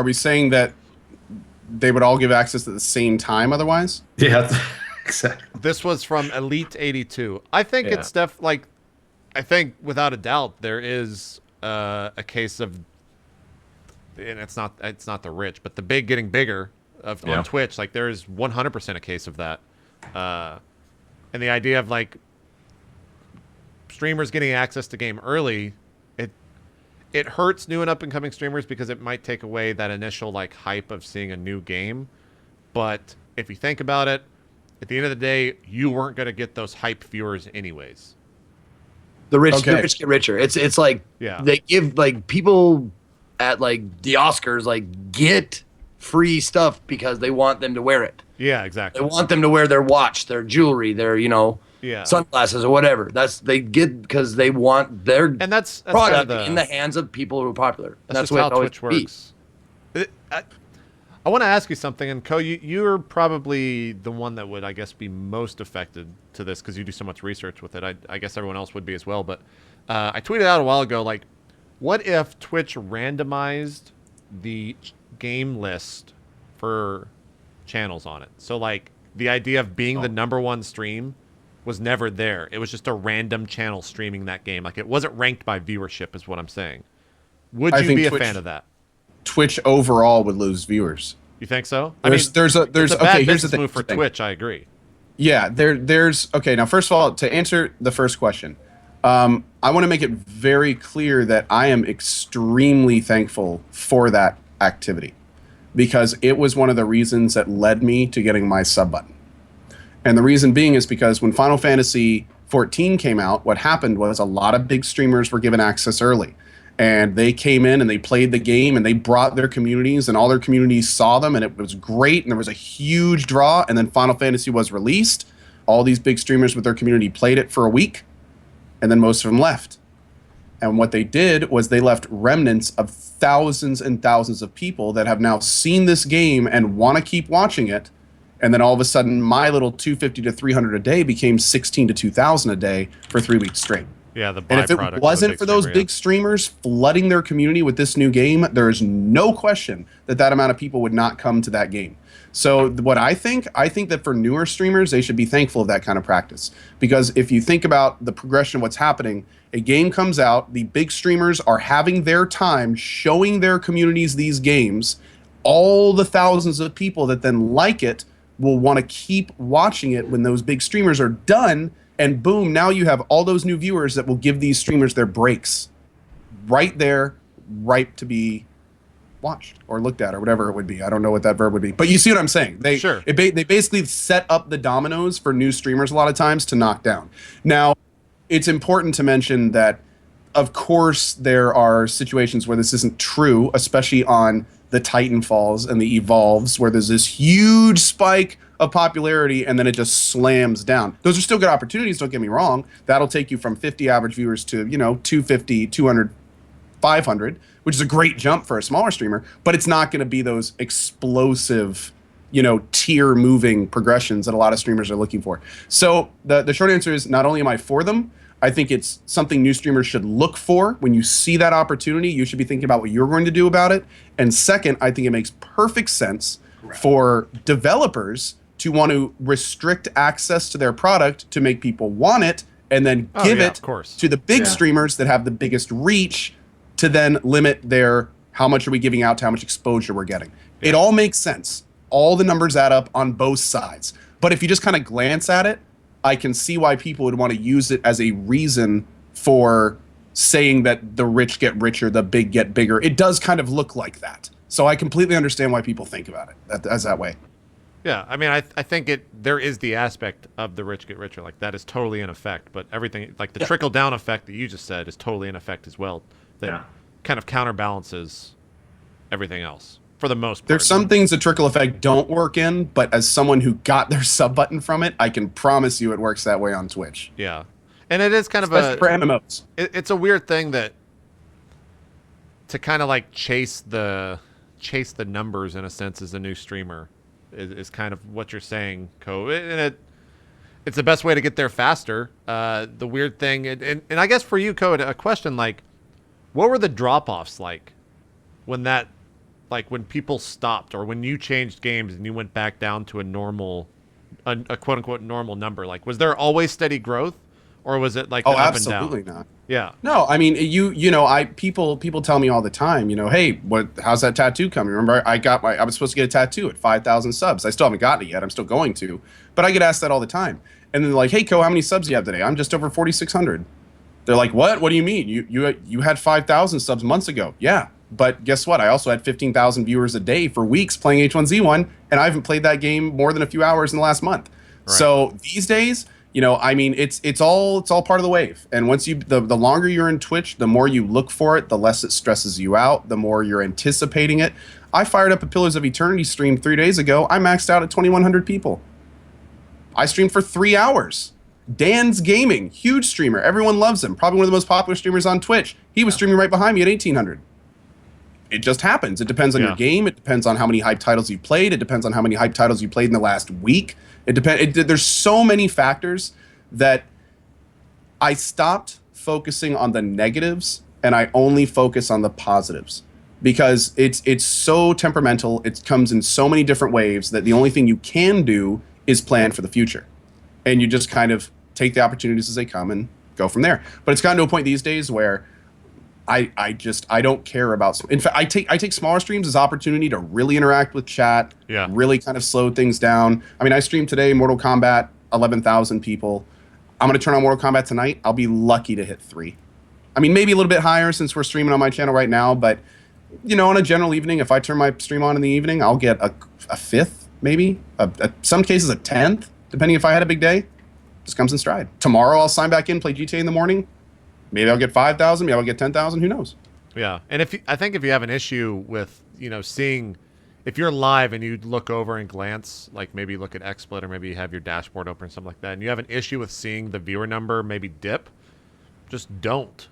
we saying that they would all give access at the same time otherwise? Yeah, exactly. This was from Elite 82. I think Yeah. it's I think without a doubt there is a case of, and it's not the rich, but the big getting bigger on Twitch. Like there is 100% a case of that, and the idea of like streamers getting access to game early, it hurts new and up and coming streamers because it might take away that initial like hype of seeing a new game. But if you think about it, at the end of the day, you weren't going to get those hype viewers anyways. The rich, Okay. the rich get richer. It's like Yeah. they give like people at like the Oscars like get free stuff because they want them to wear it. Yeah, They exactly. want them to wear their watch, their jewelry, their Yeah. sunglasses or whatever. They get because they want their And that's product kind of in the hands of people who are popular. That's just what how it always Twitch be. works. I want to ask you something, and Co, you're probably the one that would, I guess, be most affected to this because you do so much research with it. I guess everyone else would be as well. But I tweeted out a while ago, like, what if Twitch randomized the game list for channels on it? So, like, the idea of being the #1 stream was never there. It was just a random channel streaming that game. Like, it wasn't ranked by viewership, is what I'm saying. Would you be a fan of that? Twitch overall would lose viewers. You think so? There's it's a bad okay. Here's the business thing. move for Twitch. I agree. Yeah, there's okay. Now, first of all, to answer the first question, I want to make it very clear that I am extremely thankful for that activity because it was one of the reasons that led me to getting my sub button. And the reason being is because when Final Fantasy 14 came out, what happened was a lot of big streamers were given access early. And they came in and they played the game and they brought their communities and all their communities saw them and it was great and there was a huge draw. And then Final Fantasy was released. All these big streamers with their community played it for a week and then most of them left. And what they did was they left remnants of thousands and thousands of people that have now seen this game and want to keep watching it. And then all of a sudden, my little 250 to 300 a day became 16 to 2,000 a day for 3 weeks straight. Yeah, the byproduct. And if it wasn't for those big streamers flooding their community with this new game, there is no question that that amount of people would not come to that game. So what I think that for newer streamers, they should be thankful of that kind of practice. Because if you think about the progression of what's happening, a game comes out, the big streamers are having their time showing their communities these games, all the thousands of people that then like it will want to keep watching it when those big streamers are done, and boom, now you have all those new viewers that will give these streamers their breaks right there, ripe to be watched or looked at or whatever it would be. I don't know what that verb would be. But you see what I'm saying. They basically set up the dominoes for new streamers a lot of times to knock down. Now, it's important to mention that, of course, there are situations where this isn't true, especially on the Titanfalls and the Evolves, where there's this huge spike of popularity and then it just slams down. Those are still good opportunities, don't get me wrong. That'll take you from 50 average viewers to, 250, 200, 500, which is a great jump for a smaller streamer, but it's not going to be those explosive, tier moving progressions that a lot of streamers are looking for. So the short answer is not only am I for them, I think it's something new streamers should look for. When you see that opportunity, you should be thinking about what you're going to do about it. And second, I think it makes perfect sense for developers to want to restrict access to their product to make people want it and then give it to the big streamers that have the biggest reach to then limit their how much are we giving out to how much exposure we're getting. Yeah. It all makes sense. All the numbers add up on both sides. But if you just kind of glance at it, I can see why people would want to use it as a reason for saying that the rich get richer, the big get bigger. It does kind of look like that. So I completely understand why people think about it as that way. Yeah, I mean, I think there is the aspect of the rich get richer. Like, that is totally in effect. But everything, like the trickle-down effect that you just said is totally in effect as well. That kind of counterbalances everything else. For the most part. There's some things the trickle effect don't work in, but as someone who got their sub button from it, I can promise you it works that way on Twitch. Yeah. And it is kind especially of for MMOs. It's a weird thing that to kind of like chase the numbers in a sense as a new streamer is kind of what you're saying, Ko. And it's the best way to get there faster. The weird thing, and I guess for you, Ko, a question like, what were the drop-offs like when that, like when people stopped or when you changed games and you went back down to a normal, a quote-unquote normal number? Like, was there always steady growth, or was it like up absolutely and down? not. Yeah. No, I mean, people tell me all the time, hey, how's that tattoo coming? Remember, I was supposed to get a tattoo at 5,000 subs. I still haven't gotten it yet. I'm still going to, but I get asked that all the time. And then like, hey, Ko, how many subs do you have today? I'm just over 4,600. They're like, what? What do you mean? You had 5,000 subs months ago. Yeah. But guess what? I also had 15,000 viewers a day for weeks playing H1Z1, and I haven't played that game more than a few hours in the last month. Right. So these days, I mean, it's all part of the wave. And once the longer you're in Twitch, the more you look for it, the less it stresses you out, the more you're anticipating it. I fired up a Pillars of Eternity stream 3 days ago. I maxed out at 2,100 people. I streamed for 3 hours. Dan's Gaming, huge streamer. Everyone loves him. Probably one of the most popular streamers on Twitch. He was streaming right behind me at 1,800. It just happens. It depends on your game. It depends on how many hype titles you played. It depends on how many hype titles you played in the last week. There's so many factors that I stopped focusing on the negatives and I only focus on the positives, because it's so temperamental. It comes in so many different waves that the only thing you can do is plan for the future, and you just kind of take the opportunities as they come and go from there. But it's gotten to a point these days where I don't care about. In fact, I take smaller streams as opportunity to really interact with chat. Yeah. Really kind of slow things down. I mean, I streamed today Mortal Kombat, 11,000 people. I'm gonna turn on Mortal Kombat tonight. I'll be lucky to hit 3. I mean, maybe a little bit higher since we're streaming on my channel right now. But you know, on a general evening, if I turn my stream on in the evening, I'll get a fifth, maybe some cases a 10th, depending if I had a big day. Just comes in stride. Tomorrow I'll sign back in, play GTA in the morning. Maybe I'll get 5,000. Maybe I'll get 10,000. Who knows? Yeah, and I think if you have an issue with seeing, if you're live and you look over and glance, like maybe look at XSplit or maybe you have your dashboard open or something like that, and you have an issue with seeing the viewer number maybe dip, just don't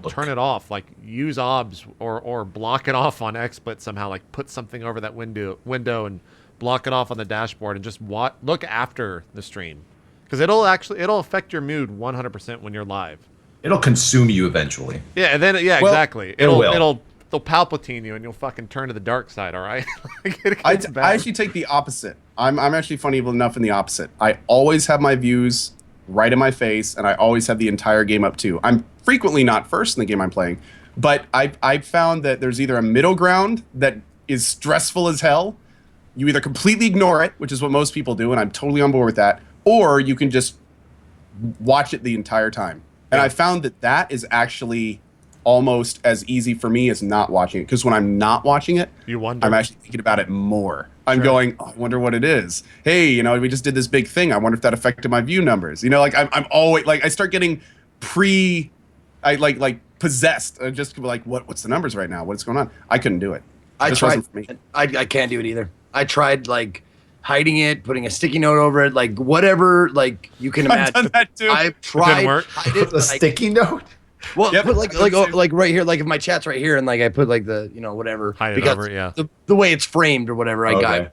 turn it off. Like use OBS or block it off on XSplit somehow. Like put something over that window and block it off on the dashboard and just look after the stream, because it'll affect your mood 100% when you're live. It'll consume you eventually. Yeah, and then Well, exactly. It'll Palpatine you and you'll fucking turn to the dark side. All right. I actually take the opposite. I'm actually funny enough in the opposite. I always have my views right in my face, and I always have the entire game up too. I'm frequently not first in the game I'm playing, but I found that there's either a middle ground that is stressful as hell. You either completely ignore it, which is what most people do, and I'm totally on board with that, or you can just watch it the entire time. And I found that is actually almost as easy for me as not watching it, because when I'm not watching it, I'm actually thinking about it more. I'm going, oh, I wonder what it is. Hey, we just did this big thing. I wonder if that affected my view numbers. Like I'm always like, I start getting possessed. Just like, what's the numbers right now? What's going on? I couldn't do it. I tried. For me. I can't do it either. I tried like hiding it, putting a sticky note over it, like whatever, like you can imagine. I've done that too. I've tried. A sticky note. Well, yep. Put like right here, like if my chat's right here, and like I put like the whatever, hide it over, yeah. The way it's framed or whatever, I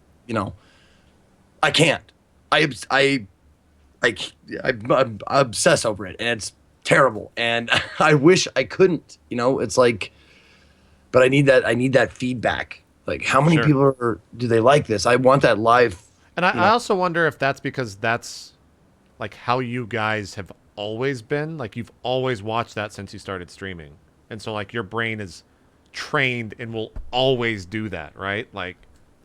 can't. I obsess over it, and it's terrible. And I wish I couldn't. It's like, but I need that feedback. Like, how many people do they like this? I want that live. And I also wonder if that's because that's like how you guys have always been. Like you've always watched that since you started streaming, and so like your brain is trained and will always do that, right? Like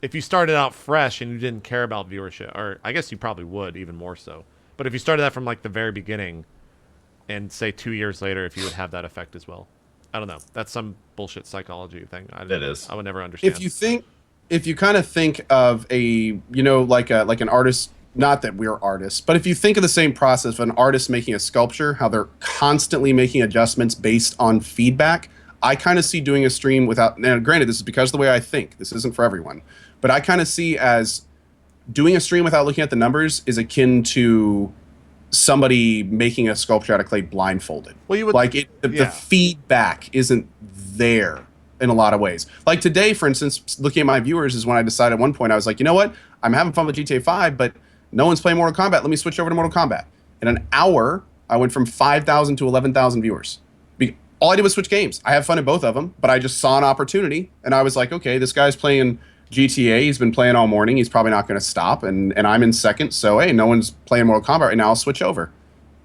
if you started out fresh and you didn't care about viewership, or I guess you probably would even more so, but if you started that from like the very beginning and say 2 years later, if you would have that effect as well. I don't know. That's some bullshit psychology thing. It is. I would never understand. If you kind of think of like an artist, not that we're artists, but if you think of the same process of an artist making a sculpture, how they're constantly making adjustments based on feedback, I kind of see doing a stream without, now granted, this is because of the way I think, this isn't for everyone, but I kind of see as doing a stream without looking at the numbers is akin to somebody making a sculpture out of clay blindfolded. Well, you would like it. The feedback isn't there in a lot of ways. Like today, for instance, looking at my viewers is when I decided at one point I was like, you know what? I'm having fun with GTA 5, but no one's playing Mortal Kombat. Let me switch over to Mortal Kombat. In an hour, I went from 5,000 to 11,000 viewers. All I did was switch games. I have fun in both of them, but I just saw an opportunity, and I was like, okay, this guy's playing GTA. He's been playing all morning. He's probably not going to stop, and I'm in second. So hey, no one's playing Mortal Kombat right now. I'll switch over,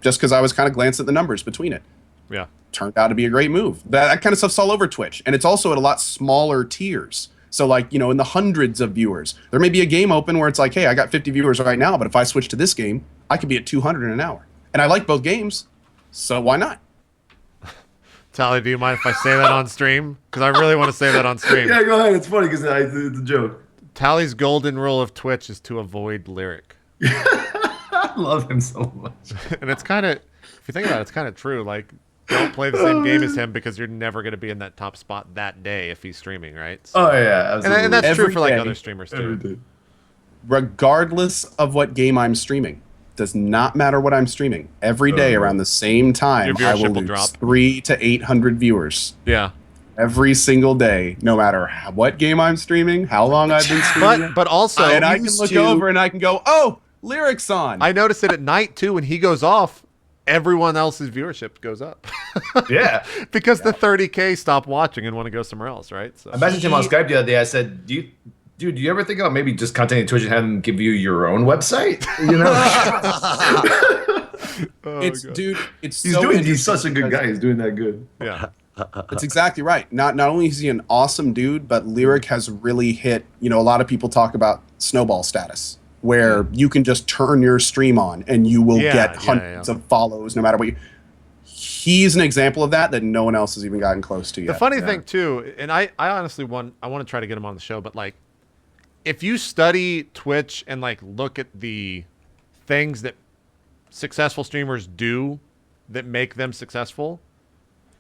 just because I was kind of glancing at the numbers between it. Yeah, turned out to be a great move. That kind of stuff's all over Twitch, and it's also at a lot smaller tiers. So like in the hundreds of viewers, there may be a game open where it's like, hey, I got 50 viewers right now, but if I switch to this game, I could be at 200 in an hour, and I like both games, so why not? Tally, do you mind if I say that on stream? Because I really want to say that on stream. Yeah, go ahead. It's funny because it's a joke. Tally's golden rule of Twitch is to avoid lyric. I love him so much. And it's kind of, if you think about it, it's kind of true. Like, don't play the same game as him because you're never going to be in that top spot that day if he's streaming, right? So, oh, yeah, absolutely. And that's Every true for like day. other streamers too. Regardless of what game I'm streaming. Does not matter what I'm streaming. Every day around the same time, I will lose drop 300 to 800 viewers. Yeah. Every single day, no matter what game I'm streaming, how long I've been streaming. But also, and I can look over and I can go, oh, lyrics on. I notice it at night too when he goes off. everyone else's viewership goes up. Yeah. Because the 30K stop watching and want to go somewhere else, right? So I messaged him on Skype the other day. I said, do you ever think about maybe just contacting Twitch and having them give you your own website? You know? Dude, it's He's so doing. He's interesting such a good because- guy. He's doing that good. yeah. That's exactly right. Not only is he an awesome dude, but Lyric has really hit, a lot of people talk about snowball status, where you can just turn your stream on and you will get hundreds of follows no matter what you. He's an example of that no one else has even gotten close to yet. The funny thing too, and I honestly I want to try to get him on the show, but like, if you study Twitch and like look at the things that successful streamers do that make them successful,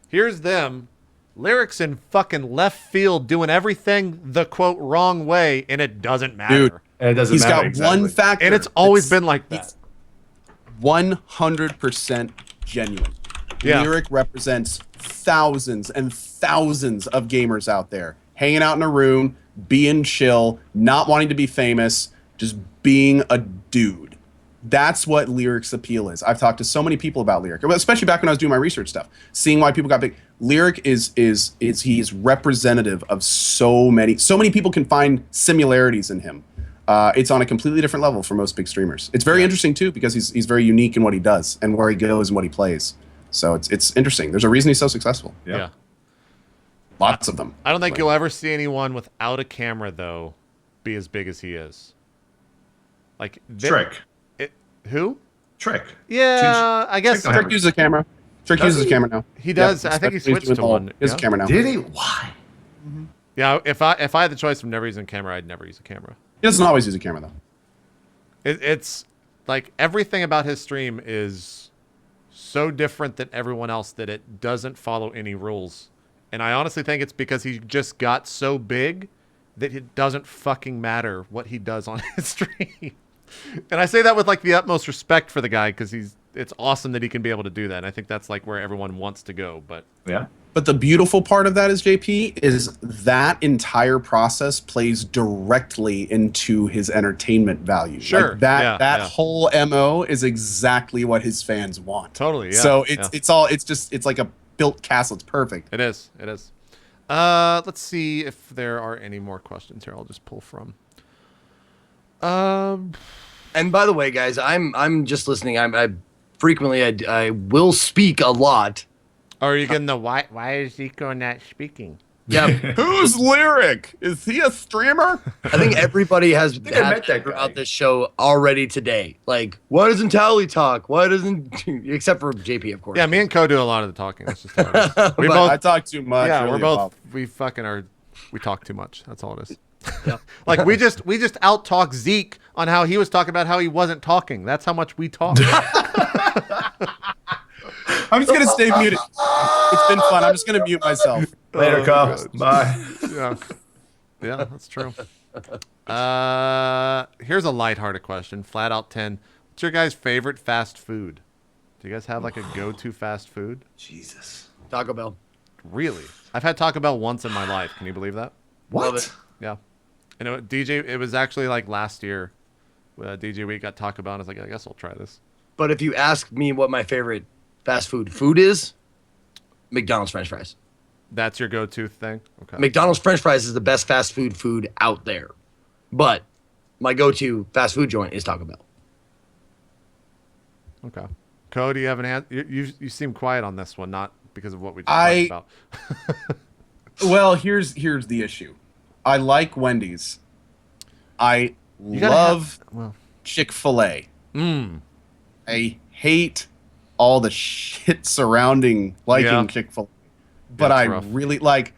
here's them, Lyrics in fucking left field doing everything the quote wrong way, and it doesn't matter. Dude, And it doesn't he's matter. got one factor. And it's always been like that. 100% genuine. Yeah. Lyric represents thousands and thousands of gamers out there hanging out in a room, being chill, not wanting to be famous, just being a dude. That's what Lyric's appeal is. I've talked to so many people about Lyric, especially back when I was doing my research stuff, seeing why people got big. Lyric he's representative of so many people can find similarities in him. It's on a completely different level for most big streamers. It's very interesting too because he's very unique in what he does and where he goes and what he plays. So it's interesting. There's a reason he's so successful. Yep. Yeah. Lots of them. I don't think you'll ever see anyone without a camera though be as big as he is. Like Trick. Who? Trick. Yeah, I guess Trick Trick uses a camera. Trick uses a camera now. he does. Yeah, I think he especially switched doing to the whole- one. He has a camera now. Did he? Why? Yeah, if I had the choice of never using a camera, I'd never use a camera. He doesn't always use a camera though. It's like everything about his stream is so different than everyone else that it doesn't follow any rules. And I honestly think it's because he just got so big that it doesn't fucking matter what he does on his stream. And I say that with like the utmost respect for the guy because it's awesome that he can be able to do that. And I think that's like where everyone wants to go. But Yeah. But the beautiful part of that is JP is that entire process plays directly into his entertainment value. Sure. Like that Yeah. whole MO is exactly what his fans want. totally, yeah. So yeah. it's like a built castle. It's perfect. It is. It is. Let's see if there are any more questions here. I'll just pull from. And by the way, guys, I'm just listening. I frequently I will speak a lot. Are you getting the why is Zico not speaking? Yeah, Who's Lyric? Is he a streamer? I think everybody has think I had met that guy. about this show already today. Like, why doesn't Tally talk? Why doesn't except for JP, of course. Yeah, me and Co do a lot of the talking. That's just how it is. We But I both. talk too much. Yeah, really we're both. about- We fucking are. We talk too much. That's all it is. Yeah. Like we just out talk Zeke on how he was talking about how he wasn't talking. That's how much we talk. I'm just gonna stay muted. It's been fun. I'm just gonna mute myself. Later, Oh, Cuff. God. Bye. Yeah. Yeah, that's true. Here's a lighthearted question. Flat out 10. What's your guys' favorite fast food? Do you guys have like a go-to fast food? Jesus. Taco Bell. Really? I've had Taco Bell once in my life. Can you believe that? Love What? it. Yeah. And it was actually like last year. DJ Week got Taco Bell, and I was like, I guess I'll try this. But if you ask me what my favorite fast food is, McDonald's French fries. That's your go-to thing? Okay. McDonald's French fries is the best fast food out there. But my go-to fast food joint is Taco Bell. Okay. Co, do you have an answer? You seem quiet on this one, not because of what we just talked about. Well, here's the issue. I like Wendy's. I gotta love well, Chick-fil-A. I hate all the shit surrounding liking Yeah. Chick-fil-A. But Yeah, I it's rough. really like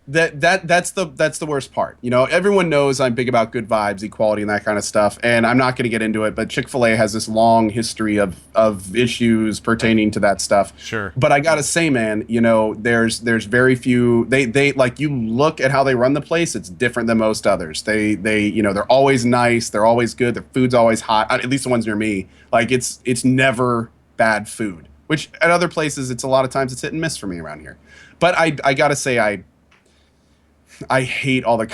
that's the worst part. You know, everyone knows I'm big about good vibes, equality, and that kind of stuff. And I'm not going to get into it, but Chick-fil-A has this long history of issues pertaining to that stuff. Sure. But I gotta say, man, you know, there's very few. They like, you look at how they run the place. It's different than most others. They you know, they're always nice. They're always good. Their food's always hot. At least the ones near me. Like it's never bad food. Which at other places, it's a lot of times it's hit and miss for me around here. But I gotta say, I hate all the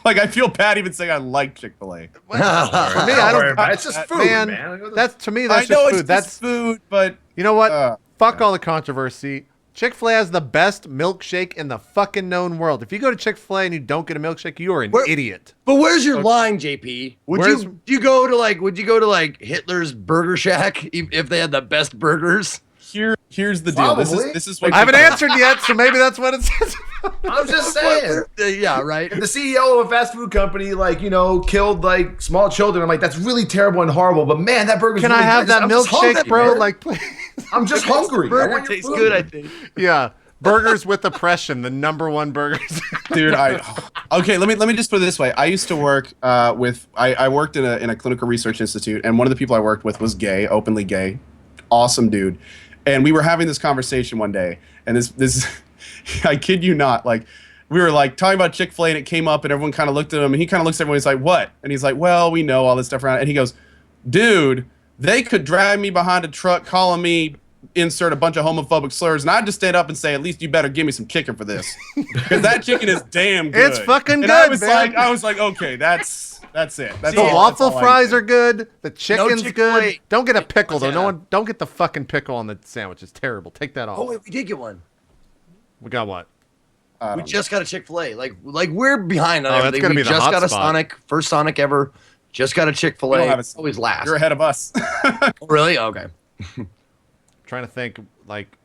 Like I feel bad even saying I like Chick-fil-A. For me, I don't. It's just food, man. That's to me. I That's know just food. it's That's just food, but you know what? Fuck all the controversy. Chick-fil-A has the best milkshake in the fucking known world. If you go to Chick-fil-A and you don't get a milkshake, you are an idiot. But where's your line, JP? Would you go to like Hitler's Burger Shack if they had the best burgers? Here's the deal. This is what I haven't answered yet, so maybe that's what it says. I'm just saying. Yeah, right. If the CEO of a fast food company, like, killed like small children, I'm like, that's really terrible and horrible. But man, that burger's Can really I have good. that I'm just milkshake, hungry, bro? man. Like, please. I'm just hungry. I Burger want your tastes food. good, I think. Yeah. Burgers with oppression, the #1 burgers. Dude, okay. Let me just put it this way. I used to work with. I worked in a clinical research institute, and one of the people I worked with was gay, openly gay, awesome dude. And we were having this conversation one day, and this I kid you not, like we were like talking about Chick-fil-A, and it came up, and everyone kind of looked at him, and he kind of looks at everyone. He's like, "What?" And he's like, "Well, we know all this stuff around." And he goes, "Dude, they could drag me behind a truck, calling me." Insert a bunch of homophobic slurs, and I'd just stand up and say, at least you better give me some chicken for this, because that chicken is damn good. It's fucking good, I was man. like, okay, that's it. That's The all. waffle that's all I fries need. are good. The chicken's Chick-fil-A. good. Don't get a pickle though. Yeah. Don't get the fucking pickle on the sandwich. It's terrible. Take that off. Oh wait, we did get one. We got what? I We don't just got a Chick-fil-A. Like we're behind on Oh, that's everything. gonna We be the just hot got a spot. First Sonic ever. Just got a We Chick-fil-A. don't have a- Always last. You're ahead of us. Oh, really? Okay. Trying to think. Like,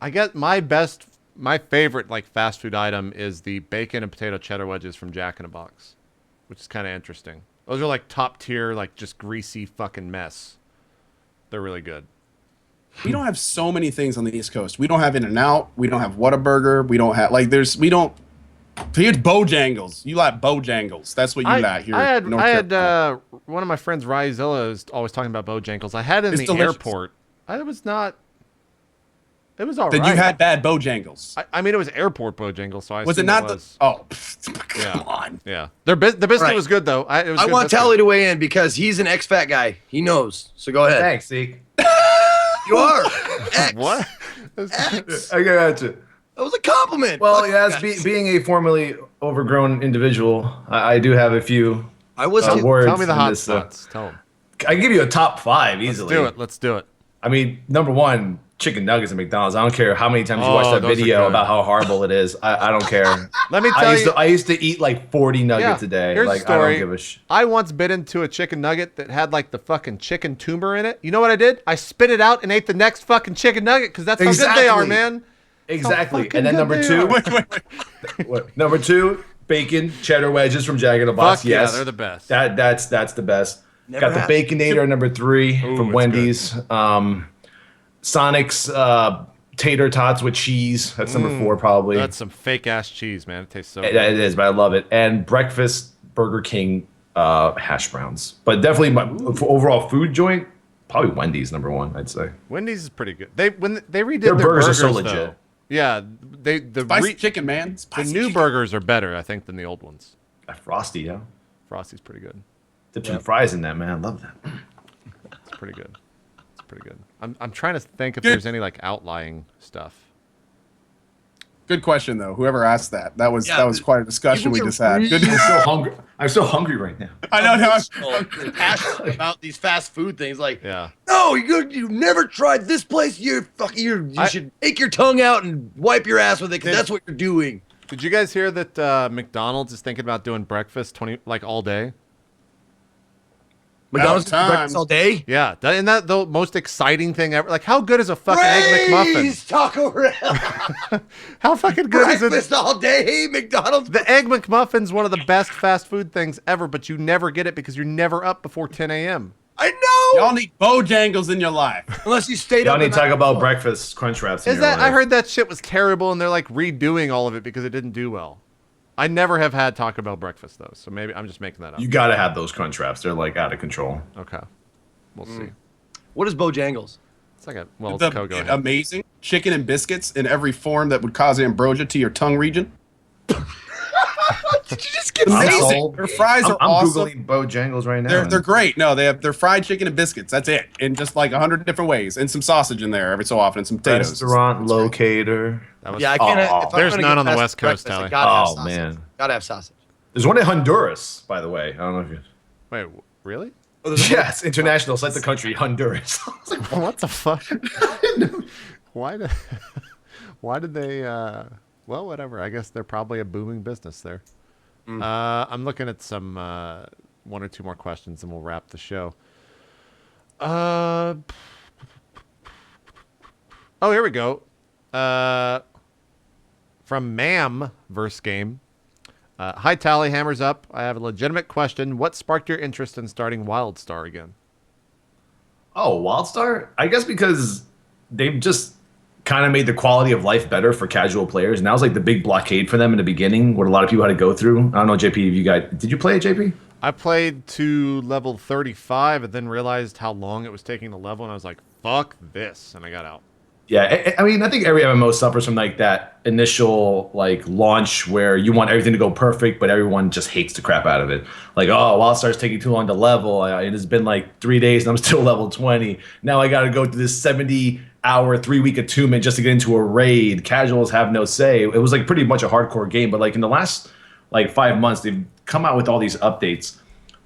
I get my favorite like fast food item is the bacon and potato cheddar wedges from Jack in the Box, which is kind of interesting. Those are like top tier, like just greasy fucking mess. They're really good. We don't have so many things on the East Coast. We don't have In-N-Out. We don't have Whataburger. We don't have Here's Bojangles. You like Bojangles. That's what you like here. I in North had Carolina. one of my friends, Ryzilla, is always talking about Bojangles. I had it in It's the delicious. airport. It was not. It was all Then right. you had bad Bojangles. I mean, it was airport Bojangles, so I Was it assume not was. the? Oh, Yeah. come on. Yeah, the biscuit Right. was good though. It was I good want biscuit. Tally to weigh in because he's an ex-fat guy. He knows. So go ahead. Thanks, Zeke. You are. X. What? X. I got you. That was a compliment. Well, Fuck yeah, as you guys. being a formerly overgrown individual, I do have a few I was too. words. Tell me the in hot this, spots. Tell them. I can give you a top 5 easily. Do it. Let's do it. I mean, number 1, chicken nuggets at McDonald's. I don't care how many times you watch that those are video good. about how horrible it is. I don't care. Let me tell you. I used to eat like 40 nuggets a day. Here's Like a story. I don't give a I once bit into a chicken nugget that had like the fucking chicken tumor in it. You know what I did? I spit it out and ate the next fucking chicken nugget because that's how good they are, Exactly. man. Exactly. fucking And then good number they 2, are. Wait. number 2, bacon cheddar wedges from Jack in the Box. Fuck yeah, Yes, they're the best. That's the best. Never Got the had- Baconator number 3 Ooh, from it's Wendy's. Sonic's tater tots with cheese. That's number 4 probably. That's some fake ass cheese, man. It tastes so It good. is, but I love it. And breakfast Burger King hash browns. But definitely my overall food joint, probably Wendy's number 1, I'd say. Wendy's is pretty good. They redid Their their burgers burgers, are so though. legit. Yeah, the Spicy chicken, man. the Spicy new chicken. burgers are better, I think, than the old ones. Frosty, yeah. Frosty's pretty good. Dip some fries in that, man. I love that. It's pretty good. It's pretty good. I'm trying to think if Good. there's any like outlying stuff. Good question though. Whoever asked that was Yeah, quite a discussion we people just are had. Good. I'm so hungry. I'm so hungry right now. I know. So passionate about these fast food things. Like, Yeah. no, you never tried this place. You should take your tongue out and wipe your ass with it because that's what you're doing. Did you guys hear that McDonald's is thinking about doing breakfast all day? McDonald's time. breakfast all day. Yeah, isn't that the most exciting thing ever? Like, how good is a fucking egg McMuffin? Praise Taco Bell. How fucking good is Breakfast it? all day, McDonald's. The egg McMuffin's one of the best fast food things ever, but you never get it because you're never up before 10 a.m. I know. Y'all need Bojangles in your life. Unless you stayed Y'all up. need the to talk night about before. breakfast crunch wraps. in Is your that? I life. heard that shit was terrible, and they're like redoing all of it because it didn't do well. I never have had Taco Bell breakfast though, so maybe I'm just making that up. You gotta have those crunch wraps. They're like out of control. Okay, we'll see. What is Bojangles? It's like it's The Coco. amazing chicken and biscuits in every form that would cause ambrosia to your tongue region. Did you just get I'm Amazing. sold. Their fries are I'm awesome. googling Bojangles right now. They're great. No, they're fried chicken and biscuits. That's it, in just like 100 different ways, and some sausage in there every so often, and some potatoes. Restaurant locator. That was, Yeah, I can't. Oh. if I'm There's gonna none get on the fast West Coast, breakfast, I Tally. gotta have Oh, sausage. man. Gotta have sausage. There's one in Honduras, by the way. I don't know if you. Wait, really? Yes, international. It's like the country Honduras. I was like, What the fuck? Why did why did they well, whatever. I guess they're probably a booming business there. I'm looking at some one or two more questions and we'll wrap the show. Oh, here we go. From Ma'am verse game. Hi, Tally, hammers up. I have a legitimate question. What sparked your interest in starting WildStar again? oh, WildStar? I guess because they've just kind of made the quality of life better for casual players. And that was like the big blockade for them in the beginning, what a lot of people had to go through. I don't know, JP, if you guys did you play it, JP? I played to level 35 and then realized how long it was taking to level, and I was like, fuck this, and I got out. Yeah, I mean, I think every MMO suffers from like that initial like launch where you want everything to go perfect, but everyone just hates the crap out of it. Like, oh, WildStar's taking too long to level. It has been like 3 days and I'm still level 20. Now I got to go through this 70-hour, 3-week attunement just to get into a raid. Casuals have no say. It was like pretty much a hardcore game, but like in the last like 5 months, they've come out with all these updates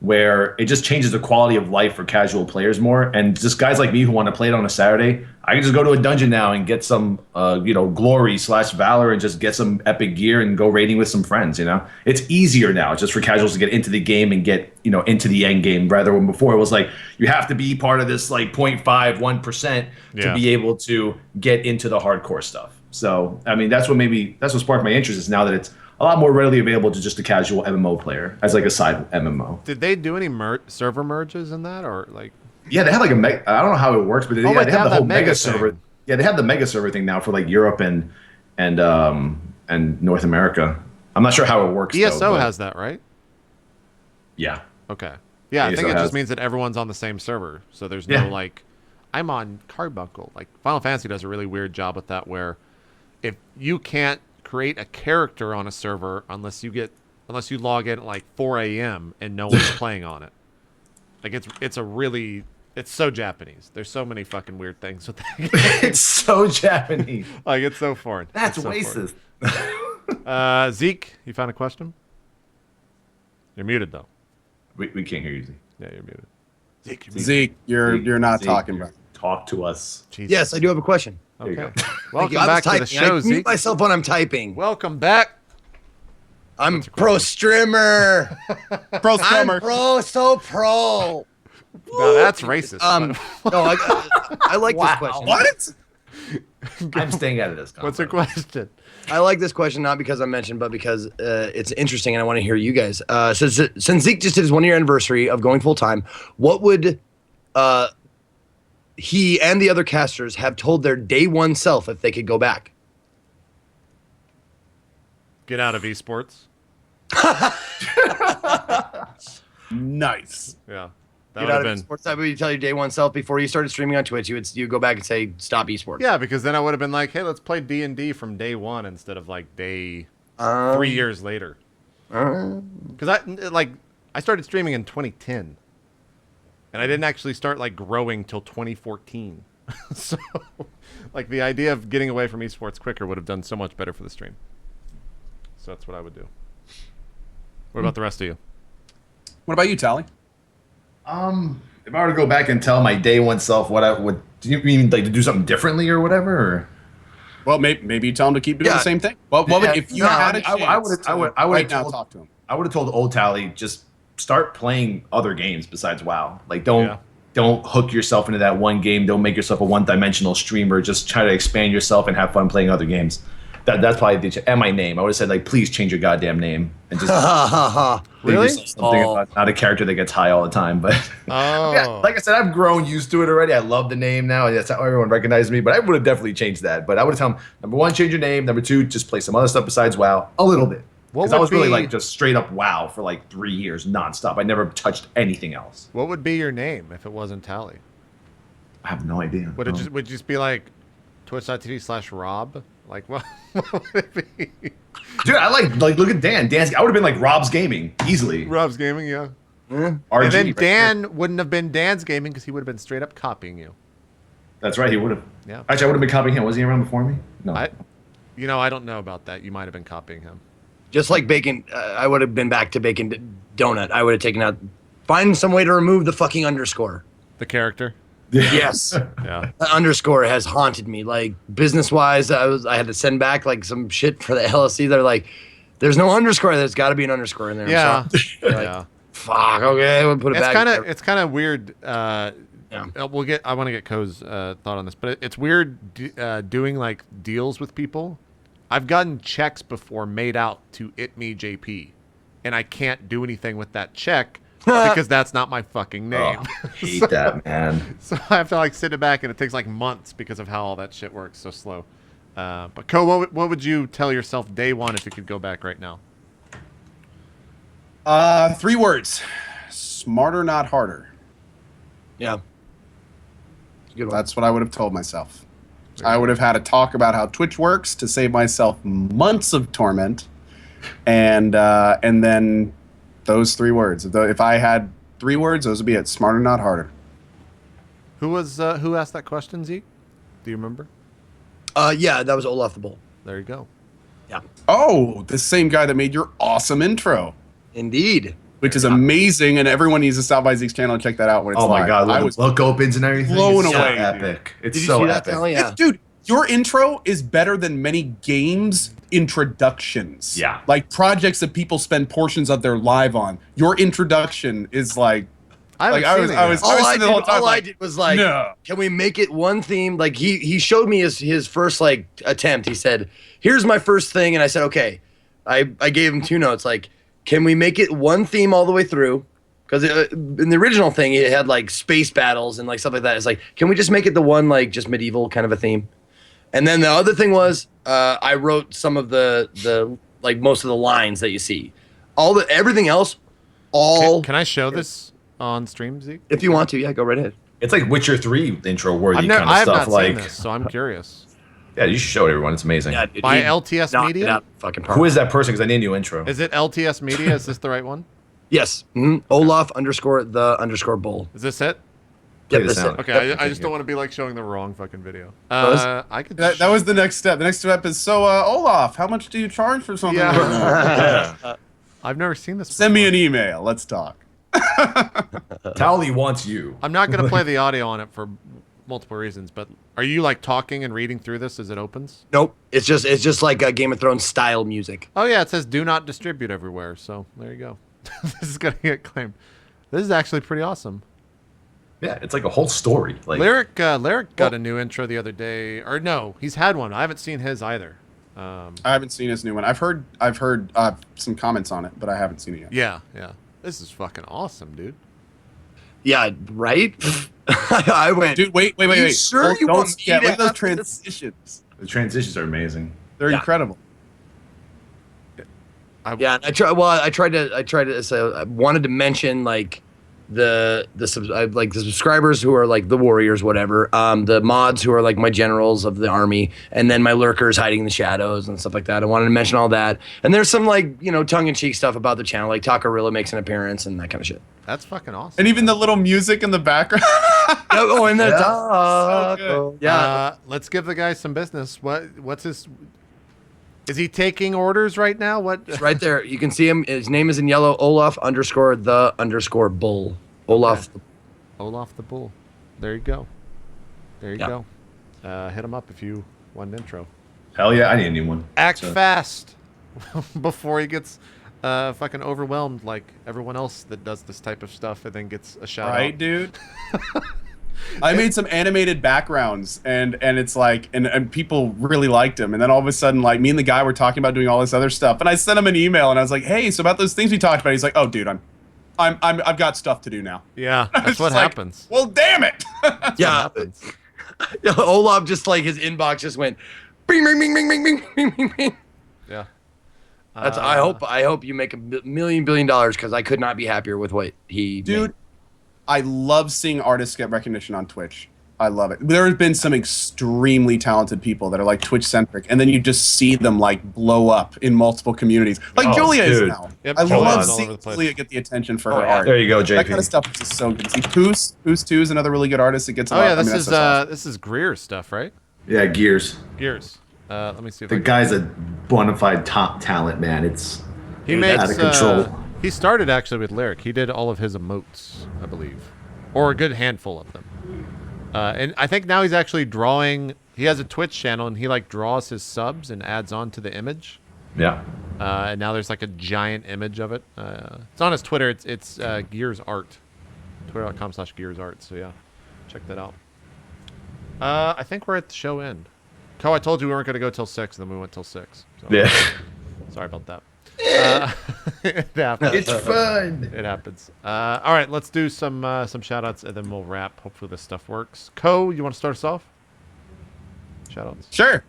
where it just changes the quality of life for casual players more. And just guys like me who want to play it on a Saturday, I can just go to a dungeon now and get some, glory / valor and just get some epic gear and go raiding with some friends. It's easier now just for casuals to get into the game and get, into the end game, rather when before it was like you have to be part of this like 0.5-1% to be able to get into the hardcore stuff. So I mean that's what sparked my interest, is now that it's a lot more readily available to just a casual MMO player as like a side MMO. Did they do any server merges in that, or like? Yeah, they have like I don't know how it works, but they have the whole mega server. Yeah, they have the mega server thing now for like Europe and North America. I'm not sure how it works. ESO has that, right? Yeah. Okay. Yeah, I think it has. just means that everyone's on the same server, so there's no like, I'm on Carbuncle. Like Final Fantasy does a really weird job with that, where if you can't create a character on a server unless you log in at like 4 a.m. and no one's playing on it. Like it's so Japanese. There's so many fucking weird things with that. It's so Japanese. Like it's so foreign. That's so racist. Foreign. Zeke, you found a question? You're muted though. We can't hear you, Zeke. Yeah, you're muted. Zeke, you're not talking, bro. Talk to us. Jesus. Yes, I do have a question. Okay. There you Welcome I was back to the typing. show, I mute Zeke. myself when I'm typing. Welcome back. I'm pro streamer. Pro scrummer. I'm pro. Now that's racist. No, I like this question. What? I'm staying out of this. What's your question? I like this question not because I'm mentioned, but because it's interesting and I want to hear you guys. Since Zeke just did his 1-year anniversary of going full time, what would he and the other casters have told their day one self if they could go back? Get out of esports. Nice. Yeah. That Get would out have of been. esports. That would you tell your day one self before you started streaming on Twitch. You go back and say stop esports. Yeah, because then I would have been like, hey, let's play D&D from day one instead of like day 3 years later. Because I started streaming in 2010. And I didn't actually start like growing till 2014. So like the idea of getting away from esports quicker would have done so much better for the stream. So that's what I would do. What about the rest of you? What about you, Tally? If I were to go back and tell my day one self what I would, do you mean like to do something differently or whatever? Or? Well, maybe you tell him to keep doing the same thing. Well, what would, if you had a chance I would talk to him. I would have told old Tally, just start playing other games besides WoW. Like don't hook yourself into that one game. Don't make yourself a one-dimensional streamer. Just try to expand yourself and have fun playing other games. That's probably and my name. I would have said like, please change your goddamn name and just Really? something about not a character that gets high all the time. But yeah, like I said, I've grown used to it already. I love the name now. That's how everyone recognizes me. But I would have definitely changed that. But I would have told him, number one, change your name. Number two, just play some other stuff besides WoW a little bit. Because I was really like just straight up WoW for like 3 years nonstop. I never touched anything else. What would be your name if it wasn't Tally? I have no idea. Would it just be like twitch.tv/Rob? Like what would it be? Dude, I like look at Dan. Dan's I would have been like Rob's Gaming easily. Rob's Gaming, yeah. RG, And then right Dan there. wouldn't have been Dan's Gaming because he would have been straight up copying you. That's right, he would have. Yeah. Actually, I would have been copying him. Was he around before me? No. I don't know about that. You might have been copying him. Just like bacon, I would have been back to bacon donut. I would have taken out, find some way to remove the fucking underscore. The character. Yes. Yeah. The underscore has haunted me. Like business wise, I had to send back like some shit for the LLC. They're like, there's no underscore. There's got to be an underscore in there. Yeah. Like, Yeah. fuck. Okay, we'll put it back. It's kind of weird. I want to get Coh's thought on this, but it's weird doing like deals with people. I've gotten checks before made out to itmeJP, and I can't do anything with that check because that's not my fucking name. Oh, I hate that, man. So I have to like sit it back, and it takes like months because of how all that shit works so slow. But Coh, what would you tell yourself day one if you could go back right now? 3 words: smarter, not harder. Yeah. Good one. That's what I would have told myself. I would have had a talk about how Twitch works to save myself months of torment, and then those 3 words. If I had 3 words, those would be it: smarter, not harder. Who asked that question, Zeke? Do you remember? Yeah, that was Olaf the Bull. There you go. Yeah. Oh, the same guy that made your awesome intro, Indeed. which is amazing, and everyone needs to stop by Zeke's channel and check that out when it's Oh my live. god, I the was look opens and everything. blown It's so away, epic. It's Did you so see that, epic. Sally? Yeah. Dude, your intro is better than many games introductions. Yeah. Like projects that people spend portions of their live on. Your introduction is like I was All I sitting the whole did, time all I like, did was like, no. can we make it one theme? Like he showed me his first like attempt. He said, "Here's my first thing," and I said, "Okay." I gave him 2 notes. Like, can we make it one theme all the way through? Because in the original thing, it had like space battles and like stuff like that. It's like, can we just make it the one like just medieval kind of a theme? And then the other thing was, I wrote some of the like most of the lines that you see. Everything else, Can I show this on stream, Zeke? if you want to, yeah, go right ahead. It's like Witcher 3 intro worthy kind of I have stuff. not Like, seen this, so I'm curious. yeah, you should show it everyone. It's amazing. Yeah, dude, By he LTS knocked it Media? out fucking Who is that person? Because I need a new intro. Is it LTS Media? Is this the right one? Yes. Olaf underscore the underscore bull. Is this it? Play Yep, the that's sound. it. Okay, Yep. I just don't want to be like showing the wrong fucking video. Was- I could. that was the next step. The next step is Olaf, how much do you charge for something? Yeah. like that? I've never seen this. Send me before. an email. Let's talk. Tally wants you. I'm not gonna play the audio on it for multiple reasons, but are you like talking and reading through this as it opens? Nope. It's just like a Game of Thrones style music. Oh yeah, it says do not distribute everywhere. So there you go. This is gonna get claimed. This is actually pretty awesome. Yeah, it's like a whole story. Like, Lyric got a new intro the other day, or no, he's had one. I haven't seen his either. I haven't seen his new one. I've heard some comments on it, but I haven't seen it yet. Yeah. This is fucking awesome, dude. Yeah, right? I went, Dude, wait. You sure you want me yeah, to look at those have this? transitions. the transitions are amazing. They're Yeah. incredible. Yeah, and I tried to say, I wanted to mention like the subscribers who are like the warriors, whatever, the mods who are like my generals of the army, and then my lurkers hiding in the shadows and stuff like that. I wanted to mention all that, and there's some like tongue-in-cheek stuff about the channel, like Takarilla makes an appearance and that kind of shit. That's fucking awesome. And even the little music in the background. Oh, and the Yeah. So good. yeah. Let's give the guy some business. What's his? Is he taking orders right now? What? It's right there. You can see him. His name is in yellow. Olaf underscore the underscore bull. Olaf. Okay. Olaf the Bull. There you go. There you Yeah. go. Hit him up if you want an intro. Hell yeah, I need a new one. Act So- fast before he gets fucking overwhelmed like everyone else that does this type of stuff and then gets a shout Right, out. dude? I made some animated backgrounds and it's like and people really liked them, and then all of a sudden like me and the guy were talking about doing all this other stuff, and I sent him an email and I was like, hey, so about those things we talked about. He's like, oh dude, I've got stuff to do now. Yeah, I was that's what just like, happens. well, damn it. Yeah. Happens. Olaf just like his inbox just went bing bing bing bing bing bing bing bing bing. Yeah. That's I hope you make $1 billion because I could not be happier with what he Dude, made. I love seeing artists get recognition on Twitch. I love it. There have been some extremely talented people that are like Twitch centric, and then you just see them like blow up in multiple communities, like Oh, Julia is dude. now. Yep, I Julia's love all seeing over the place. Julia get the attention for Oh, her yeah. art. There you go, JP. That kind of stuff is just so good. See, Poos 2 is another really good artist. It gets. A Oh lot, yeah, I this mean, is that's awesome. this is Greer's stuff, right? Yeah, Gears. Gears. Let me see if The I guy's a bona fide top talent, man. It's He Dude, makes out of control. he started actually with Lyric. He did all of his emotes, I believe, or a good handful of them. And I think now he's actually drawing. He has a Twitch channel, and he like draws his subs and adds on to the image. Yeah. And now there's like a giant image of it. It's on his Twitter. It's Gears Art, twitter.com/GearsArt. So yeah, check that out. I think we're at the show end. I told you we weren't going to go till 6, and then we went till 6. So. Yeah. Sorry about that. It happens. It's fun. It happens. All right, let's do some shout-outs, and then we'll wrap. Hopefully this stuff works. You want to start us off? Shout-outs. Sure.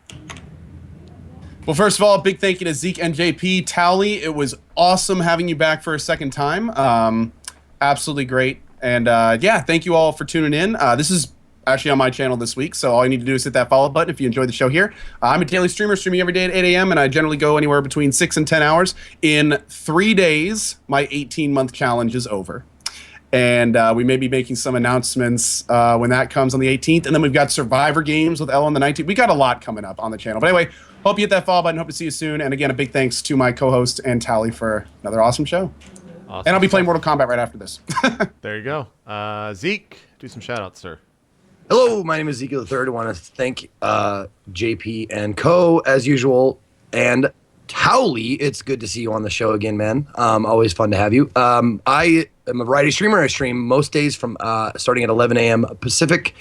Well, first of all, a big thank you to Zeke and JP. Towley, it was awesome having you back for a second time. Absolutely great. And yeah, thank you all for tuning in. This is actually on my channel this week, so all you need to do is hit that follow button if you enjoyed the show here. I'm a daily streamer, streaming every day at 8 a.m., and I generally go anywhere between 6 and 10 hours. In 3 days, my 18-month challenge is over. And we may be making some announcements when that comes on the 18th. And then we've got Survivor Games with Elle on the 19th. We got a lot coming up on the channel. But anyway, hope you hit that follow button. Hope to see you soon. And again, a big thanks to my co-host and Tally for another awesome show. Awesome. And I'll be playing Mortal Kombat right after this. There you go. Zeke, do some shout-outs, sir. Hello, my name is Ezekiel III. I want to thank JP and Co. as usual, and Towley. It's good to see you on the show again, man. Always fun to have you. I am a variety streamer. I stream most days from starting at 11 a.m. Pacific.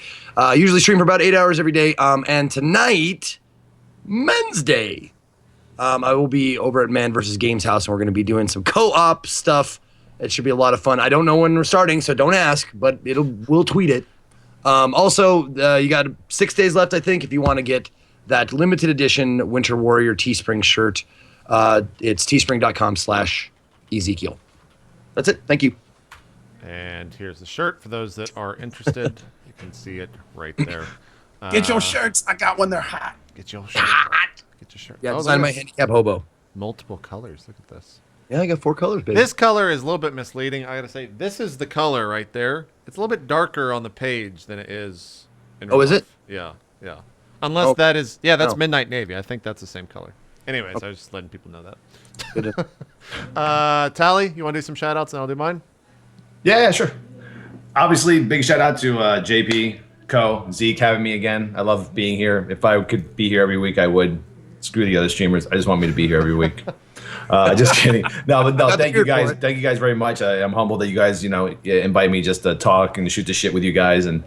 Usually stream for about 8 hours every day. And tonight, Men's Day. I will be over at Man vs. Games House, and we're going to be doing some co-op stuff. It should be a lot of fun. I don't know when we're starting, so don't ask, but we'll tweet it. Also, you got 6 days left, I think, if you want to get that limited edition Winter Warrior Teespring shirt. It's teespring.com/Ezekiel. That's it. Thank you. And here's the shirt for those that are interested. You can see it right there. Get your shirts. I got one. They're hot. Get your shirt. Get your shirt. Yeah, Oh, design my there's handicap hobo. multiple colors. Look at this. Yeah, I got 4 colors, baby. This color is a little bit misleading. I gotta say, this is the color right there. It's a little bit darker on the page than it is in real Oh, is life. it? Yeah, yeah. Unless that is, that's Oh. Midnight Navy. I think that's the same color. Anyways, I was just letting people know that. Good. Tally, you want to do some shout outs and I'll do mine? Yeah, sure. Obviously, big shout out to JP, Co, Zeke having me again. I love being here. If I could be here every week, I would. Screw the other streamers. I just want me to be here every week. Just kidding. No, thank you guys. Thank you guys very much. I'm humbled that you guys, invite me just to talk and shoot the shit with you guys. And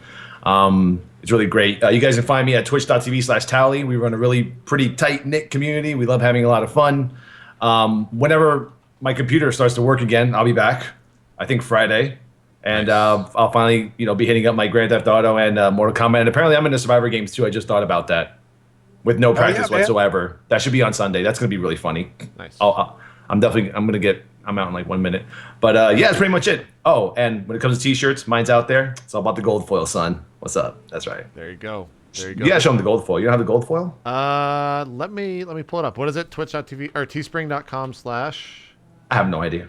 it's really great. You guys can find me at twitch.tv/Tally. We run a really pretty tight-knit community. We love having a lot of fun. Whenever my computer starts to work again, I'll be back. I think Friday. And I'll finally, be hitting up my Grand Theft Auto and Mortal Kombat. And apparently I'm into Survivor Games too. I just thought about that. With no practice whatsoever. That should be on Sunday. That's going to be really funny. Nice. I'm out in like 1 minute. But yeah, that's pretty much it. Oh, and when it comes to t-shirts, mine's out there. It's all about the gold foil, son. What's up? That's right. There you go. There you go. You gotta show them the gold foil. You don't have the gold foil? Let me pull it up. What is it? Twitch.tv or teespring.com/ I have no idea.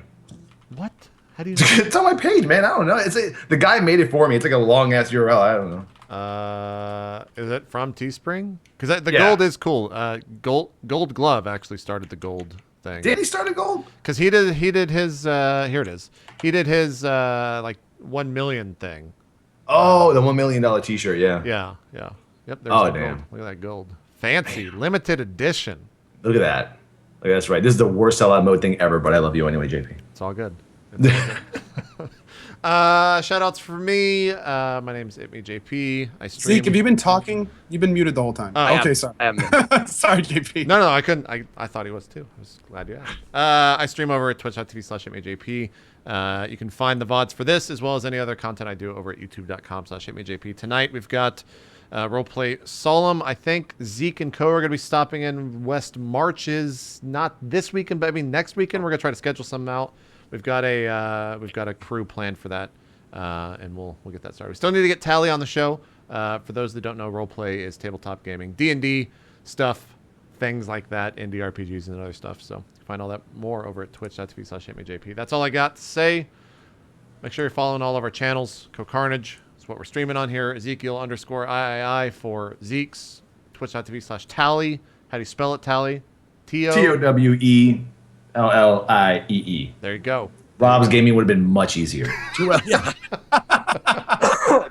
What? How do you It's on my page, man. I don't know. The guy made it for me. It's like a long ass URL. I don't know. Is it from Teespring? Because the gold is cool. Gold Glove actually started the gold thing. Did he start a gold? Because he did his here it is. He did his like 1 million thing. Oh, the $1 million t-shirt. Yeah. Yeah. Yep. There's Oh, the damn. gold. Look at that gold. Fancy limited edition. Look at that. That's right. This is the worst sellout mode thing ever, but I love you anyway, JP. It's all good. It's all good. Shout outs for me. My name's itmeJP. I stream. Zeke, have you been talking? You've been muted the whole time. Okay, sorry. I am. Sorry, JP. No, I couldn't. I thought he was too. I was glad you asked. I stream over at twitch.tv/itmeJP. You can find the VODs for this as well as any other content I do over at youtube.com/itmeJP. Tonight we've got roleplay Solemn. I think Zeke and Co are going to be stopping in West Marches. Not this weekend, but next weekend. We're going to try to schedule some out. We've got a crew planned for that, and we'll get that started. We still need to get Tally on the show. For those that don't know, roleplay is tabletop gaming, D&D stuff, things like that, indie RPGs and other stuff. So you can find all that more over at twitch.tv/itmeJP. That's all I got to say. Make sure you're following all of our channels. CohhCarnage is what we're streaming on here. Ezekiel_III for Zeke's. Twitch.tv/Tally. How do you spell it, Tally? TOWESEEKIEL. Lliee. There you go. Rob's gaming would have been much easier. Two L, yeah.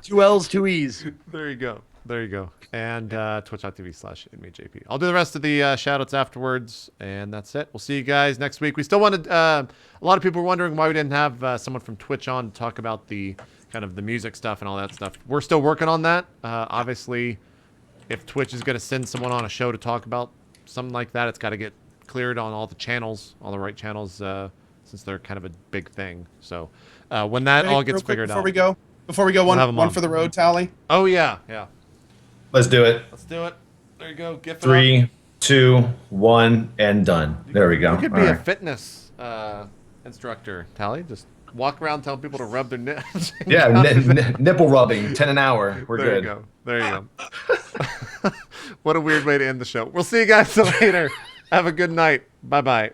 2 L's, 2 E's. There you go. There you go. And twitch.tv/itmeJP. I'll do the rest of the shoutouts afterwards, and that's it. We'll see you guys next week. We still wanted, a lot of people were wondering why we didn't have someone from Twitch on to talk about the kind of the music stuff and all that stuff. We're still working on that. Obviously, if Twitch is going to send someone on a show to talk about something like that, it's got to get cleared on all the channels, all the right channels, since they're kind of a big thing. So when that all gets figured out. Before we go, one for the road, Tally. Oh, yeah, yeah. Let's do it. Let's do it. There you go. Gift 3, 2, 1, and done. There we go. You could be a fitness instructor, Tally. Just walk around telling people to rub their nips. Yeah, nipple rubbing, 10 an hour. We're there good. You go. There you go. What a weird way to end the show. We'll see you guys later. Have a good night. Bye-bye.